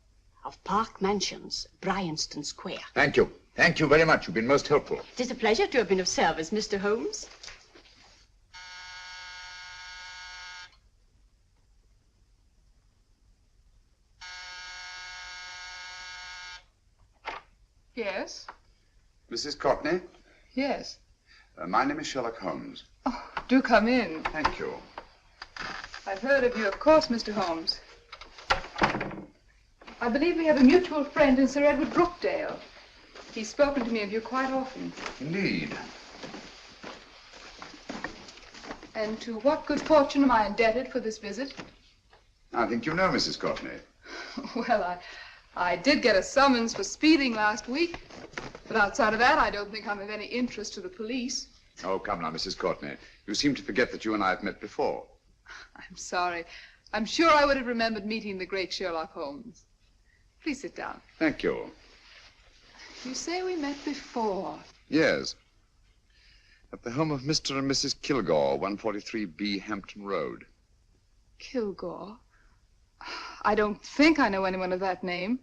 of Park Mansions, Bryanston Square. Thank you. Thank you very much. You've been most helpful. It is a pleasure to have been of service, Mr. Holmes. Yes? Mrs. Courtney? Yes. My name is Sherlock Holmes. Oh, do come in. Thank you. I've heard of you, of course, Mr. Holmes. I believe we have a mutual friend in Sir Edward Brookdale. He's spoken to me of you quite often. Indeed. And to what good fortune am I indebted for this visit? I think you know Mrs. Courtney. Well, I did get a summons for speeding last week. But outside of that, I don't think I'm of any interest to the police. Oh, come now, Mrs. Courtney. You seem to forget that you and I have met before. I'm sorry. I'm sure I would have remembered meeting the great Sherlock Holmes. Please sit down. Thank you. You say we met before. Yes. At the home of Mr. and Mrs. Kilgore, 143B Hampton Road. Kilgore? I don't think I know anyone of that name.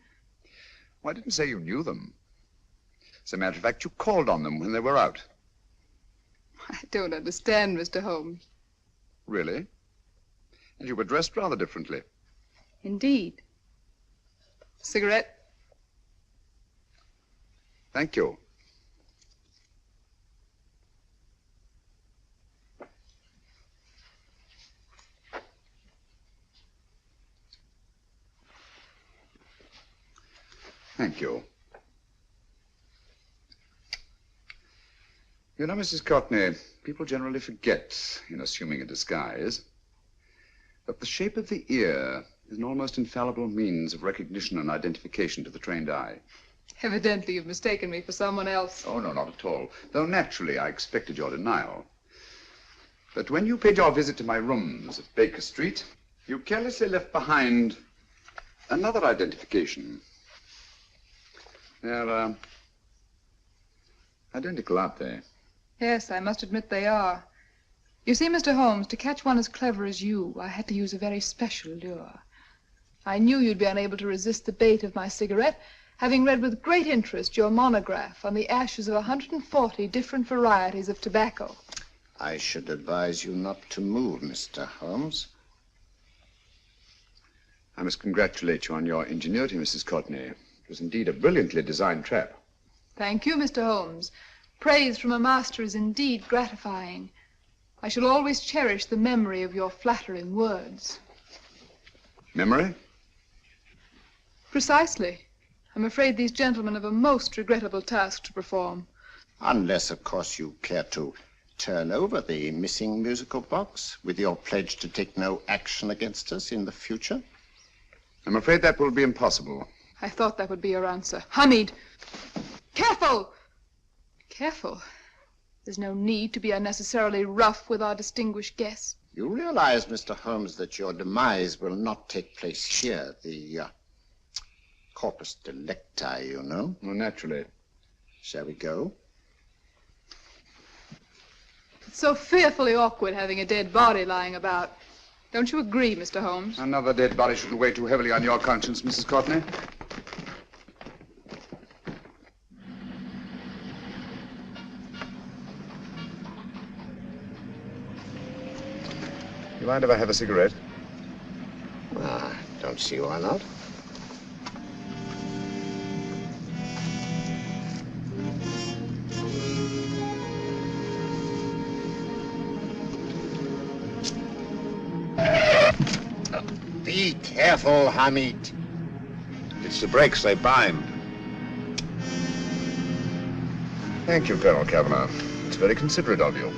Well, I didn't say you knew them. As a matter of fact, you called on them when they were out. I don't understand, Mr. Holmes. Really? And you were dressed rather differently. Indeed. Cigarette? Thank you. Thank you. You know, Mrs. Courtney, people generally forget, in assuming a disguise, that the shape of the ear is an almost infallible means of recognition and identification to the trained eye. Evidently, you've mistaken me for someone else. Oh, no, not at all. Though naturally, I expected your denial. But when you paid your visit to my rooms at Baker Street, you carelessly left behind another identification. They're, identical, aren't they? Yes, I must admit they are. You see, Mr. Holmes, to catch one as clever as you, I had to use a very special lure. I knew you'd be unable to resist the bait of my cigarette, having read with great interest your monograph on the ashes of 140 different varieties of tobacco. I should advise you not to move, Mr. Holmes. I must congratulate you on your ingenuity, Mrs. Courtney. It was indeed a brilliantly designed trap. Thank you, Mr. Holmes. Praise from a master is indeed gratifying. I shall always cherish the memory of your flattering words. Memory? Precisely. I'm afraid these gentlemen have a most regrettable task to perform. Unless, of course, you care to turn over the missing musical box with your pledge to take no action against us in the future. I'm afraid that will be impossible. I thought that would be your answer. Hamid! Careful! Careful. There's no need to be unnecessarily rough with our distinguished guest. You realize, Mr. Holmes, that your demise will not take place here. The corpus delicti, you know. Well, naturally. Shall we go? It's so fearfully awkward having a dead body lying about. Don't you agree, Mr. Holmes? Another dead body shouldn't weigh too heavily on your conscience, Mrs. Courtney. You mind if I have a cigarette? Don't see why not. Be careful, Hamid. It's the brakes, they bind. Thank you, Colonel Kavanagh. It's very considerate of you.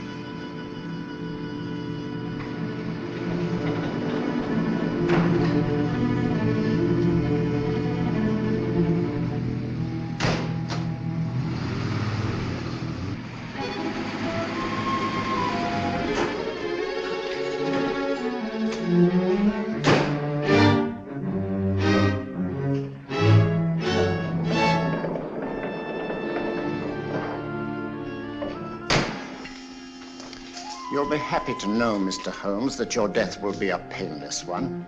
You'll be happy to know, Mr. Holmes, that your death will be a painless one.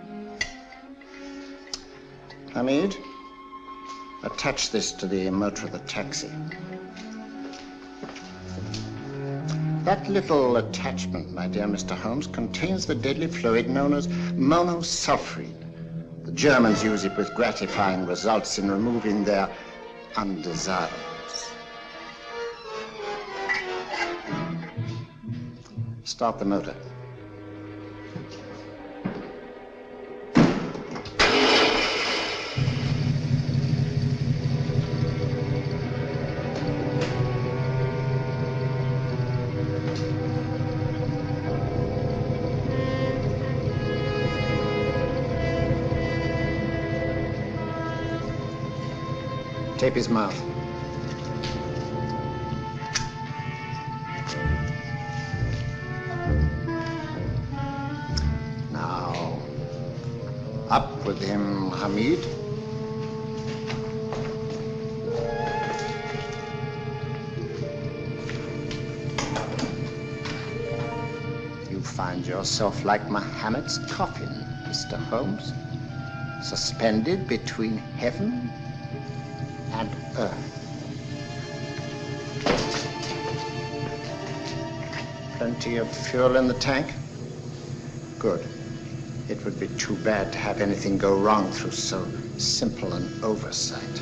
Hamid, attach this to the motor of the taxi. That little attachment, my dear Mr. Holmes, contains the deadly fluid known as monosulfide. The Germans use it with gratifying results in removing their undesirables. Start the motor. Tape his mouth. Now, up with him, Hamid. You find yourself like Muhammad's coffin, Mr. Holmes, suspended between heaven and earth. Plenty of fuel in the tank? Good. It would be too bad to have anything go wrong through so simple an oversight.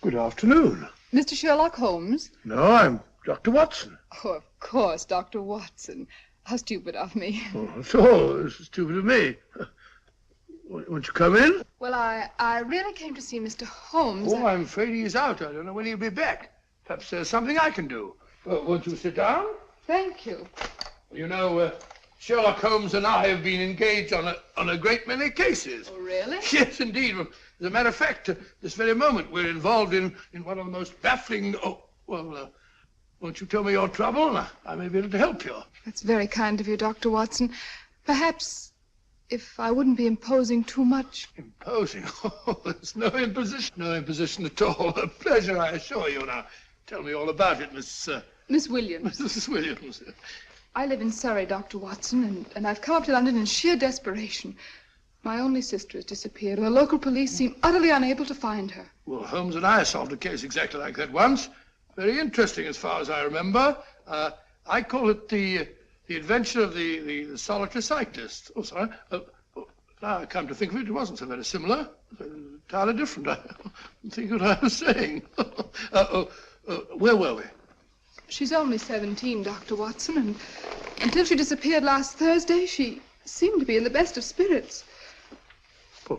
Good afternoon. Mr. Sherlock Holmes? No, I'm Dr. Watson. Oh, of course, Dr. Watson. How stupid of me. Oh, so stupid of me. Won't you come in? Well, I really came to see Mr. Holmes. Oh, I'm afraid he's out. I don't know when he'll be back. Perhaps there's something I can do. Won't you sit down? Thank you. You know, Sherlock Holmes and I have been engaged on a great many cases. Oh, really? Yes, indeed. As a matter of fact, this very moment, we're involved in one of the most baffling... Oh, well, won't you tell me your trouble? I may be able to help you. That's very kind of you, Dr. Watson. Perhaps if I wouldn't be imposing too much. Imposing? Oh, there's no imposition. No imposition at all. A pleasure, I assure you. Now, tell me all about it, Miss Williams. Mrs. Williams. I live in Surrey, Dr. Watson, and I've come up to London in sheer desperation. My only sister has disappeared, and the local police seem utterly unable to find her. Well, Holmes and I solved a case exactly like that once. Very interesting as far as I remember. I call it the adventure of the solitary cyclist. Oh, sorry. Now I come to think of it, it wasn't so very similar. Entirely different. I don't think what I was saying. Where were we? She's only 17, Dr. Watson, and until she disappeared last Thursday, she seemed to be in the best of spirits.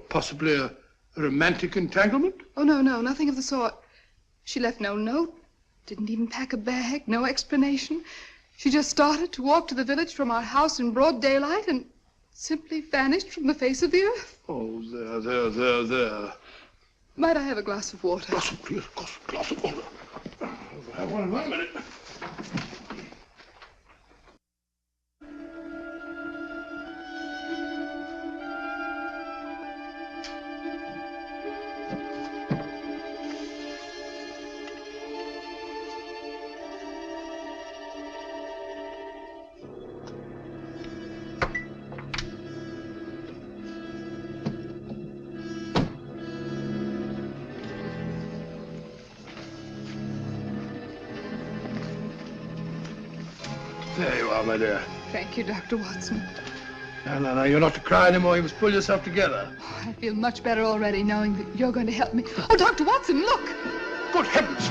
Possibly a romantic entanglement? Oh, no, nothing of the sort. She left no note, didn't even pack a bag, no explanation. She just started to walk to the village from our house in broad daylight and simply vanished from the face of the earth. Oh, there. Might I have a glass of water? Glass of water. Have one in 1 minute. There you are, my dear. Thank you, Dr. Watson. No, you're not to cry anymore. You must pull yourself together. Oh, I feel much better already knowing that you're going to help me. Oh, Dr. Watson, look! Good heavens!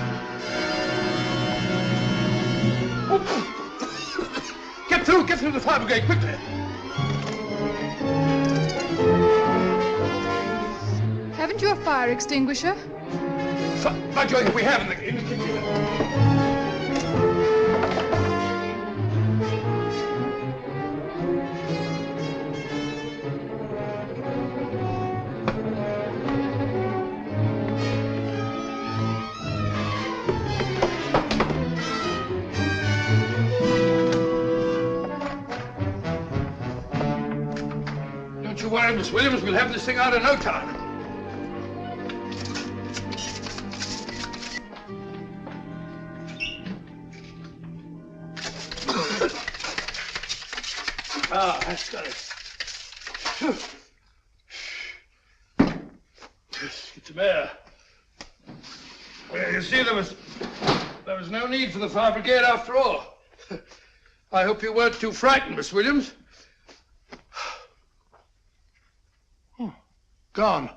Get through the fire brigade, quickly! Haven't you a fire extinguisher? By George, we have in the kitchen. Don't you worry, Miss Williams. We'll have this thing out in no time. That's got it. Get some air. Well, you see, there was no need for the fire brigade after all. I hope you weren't too frightened, Miss Williams. Oh, gone.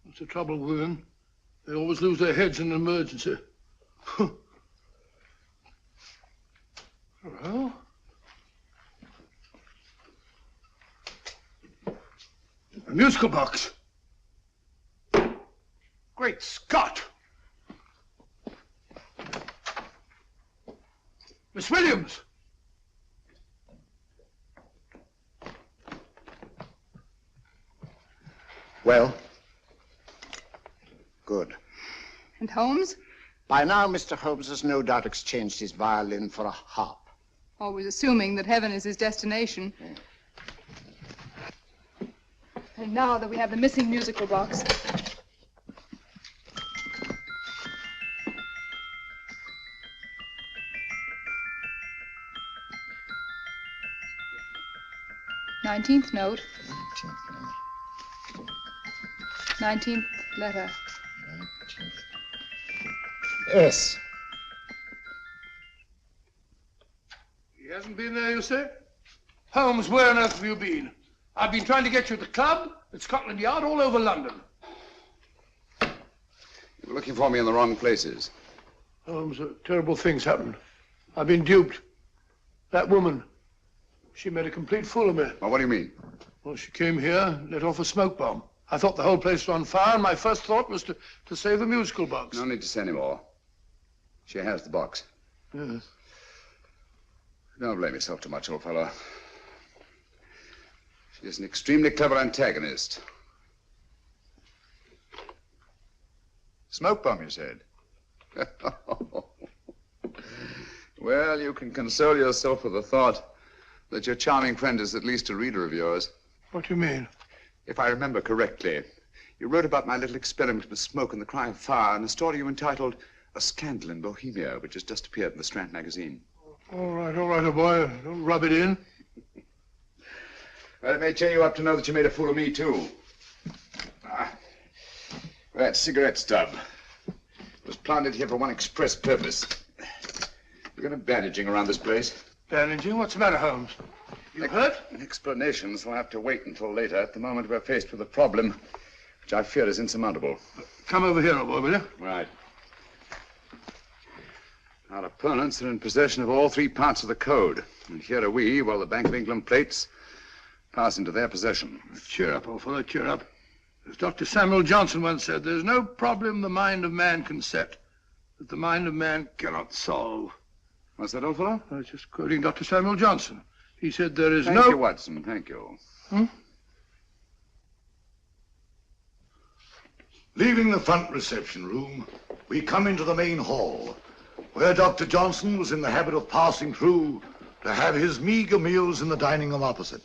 That's the trouble with women. They always lose their heads in an emergency. Well. A musical box. Great Scott! Miss Williams! Well? Good. And Holmes? By now, Mr. Holmes has no doubt exchanged his violin for a harp. Always assuming that heaven is his destination. And now that we have the missing musical box. Nineteenth note. 19th letter. Yes. He hasn't been there, you say? Holmes, where on earth have you been? I've been trying to get you at the club, at Scotland Yard, all over London. You were looking for me in the wrong places. Holmes, terrible things happened. I've been duped. That woman, she made a complete fool of me. Well, what do you mean? Well, she came here, let off a smoke bomb. I thought the whole place was on fire, and my first thought was to save the musical box. No need to say any more. She has the box. Yes. Don't blame yourself too much, old fellow. She is an extremely clever antagonist. Smoke bomb, you said? Well, you can console yourself with the thought that your charming friend is at least a reader of yours. What do you mean? If I remember correctly, you wrote about my little experiment with smoke and the cry of fire in a story you entitled A Scandal in Bohemia, which has just appeared in the Strand magazine. All right, old boy. Don't rub it in. Well, it may cheer you up to know that you made a fool of me, too. That cigarette stub was planted here for one express purpose. You're going to bandaging around this place. Bandaging? What's the matter, Holmes? You hurt? Explanations will have to wait until later. At the moment, we're faced with a problem which I fear is insurmountable. Come over here, old boy, will you? Right. Our opponents are in possession of all three parts of the code. And here are we, while the Bank of England plates pass into their possession. Cheer up, old fellow, cheer up. As Dr. Samuel Johnson once said, there's no problem the mind of man can set that the mind of man cannot solve. What's that, old fellow? I was just quoting Dr. Samuel Johnson. He said there is Thank you, Watson. Thank you. Leaving the front reception room, we come into the main hall, where Dr. Johnson was in the habit of passing through to have his meager meals in the dining room opposite,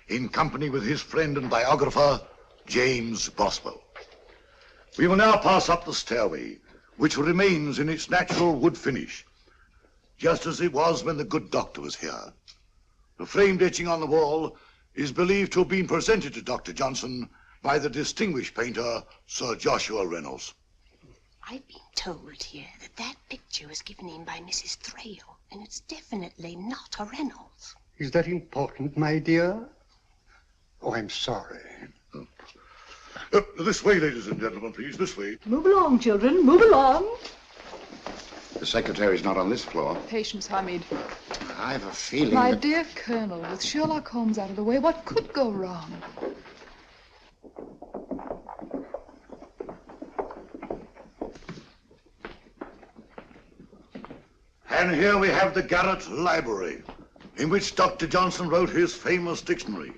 in company with his friend and biographer, James Boswell. We will now pass up the stairway, which remains in its natural wood finish, just as it was when the good doctor was here. The framed etching on the wall is believed to have been presented to Dr. Johnson by the distinguished painter, Sir Joshua Reynolds. I've been told here that that picture was given in by Mrs. Thrale, and it's definitely not a Reynolds. Is that important, my dear? Oh, I'm sorry. This way, ladies and gentlemen, please, this way. Move along, children, move along. The secretary's not on this floor. Patience, Hamid. I have a feeling My that... dear Colonel, with Sherlock Holmes out of the way, what could go wrong? And here we have the Garrett Library, in which Dr. Johnson wrote his famous dictionary,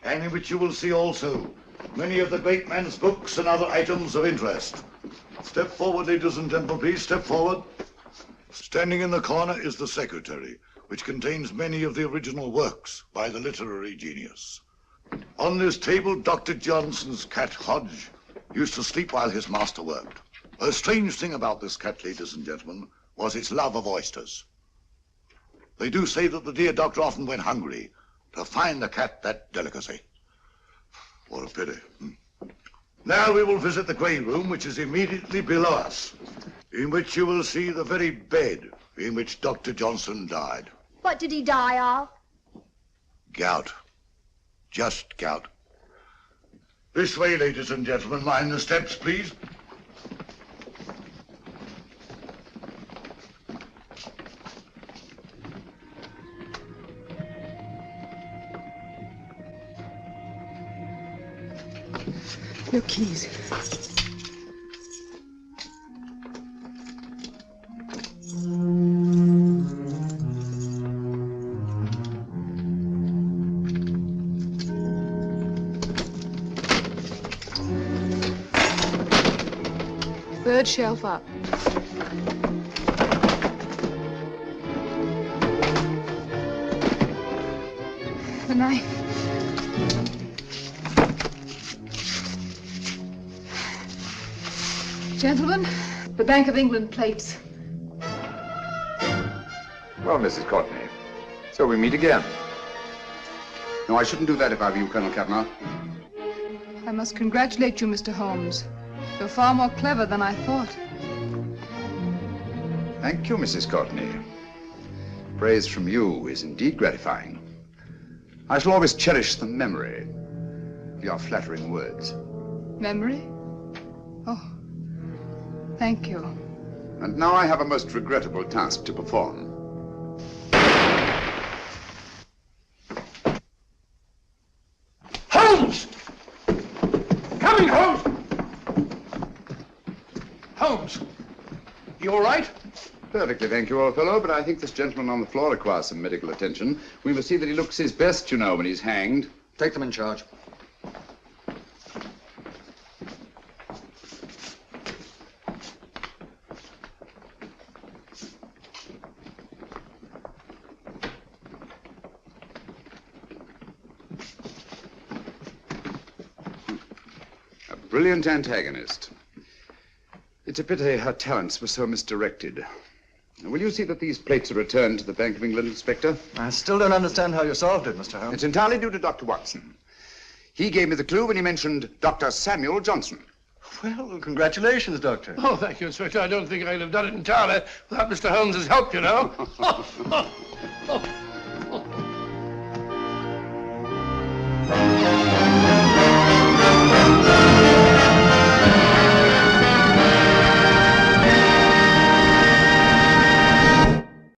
and in which you will see also many of the great man's books and other items of interest. Step forward, ladies and gentlemen, please, step forward. Standing in the corner is the secretary, which contains many of the original works by the literary genius. On this table, Dr. Johnson's cat, Hodge, used to sleep while his master worked. A strange thing about this cat, ladies and gentlemen, was its love of oysters. They do say that the dear doctor often went hungry to find the cat that delicacy. What a pity. Now we will visit the grey room, which is immediately below us, in which you will see the very bed in which Dr. Johnson died. What did he die of? Gout. Just gout. This way, ladies and gentlemen. Mind the steps, please. Your keys. Third shelf up. The knife. Gentlemen, the Bank of England plates. Well, Mrs. Courtney, so we meet again. No, I shouldn't do that if I were you, Colonel Cavanaugh. I must congratulate you, Mr. Holmes. You're far more clever than I thought. Thank you, Mrs. Courtney. Praise from you is indeed gratifying. I shall always cherish the memory of your flattering words. Memory? Oh, thank you. And now I have a most regrettable task to perform. Holmes! Coming, Holmes! Holmes, you all right? Perfectly, thank you, old fellow, but I think this gentleman on the floor requires some medical attention. We must see that he looks his best, you know, when he's hanged. Take them in charge. A brilliant antagonist. It's a pity her talents were so misdirected. Will you see that these plates are returned to the Bank of England, Inspector? I still don't understand how you solved it, Mr. Holmes. It's entirely due to Dr. Watson. He gave me the clue when he mentioned Dr. Samuel Johnson. Well, congratulations, Doctor. Oh, thank you, Inspector. I don't think I'd have done it entirely without Mr. Holmes's help, you know.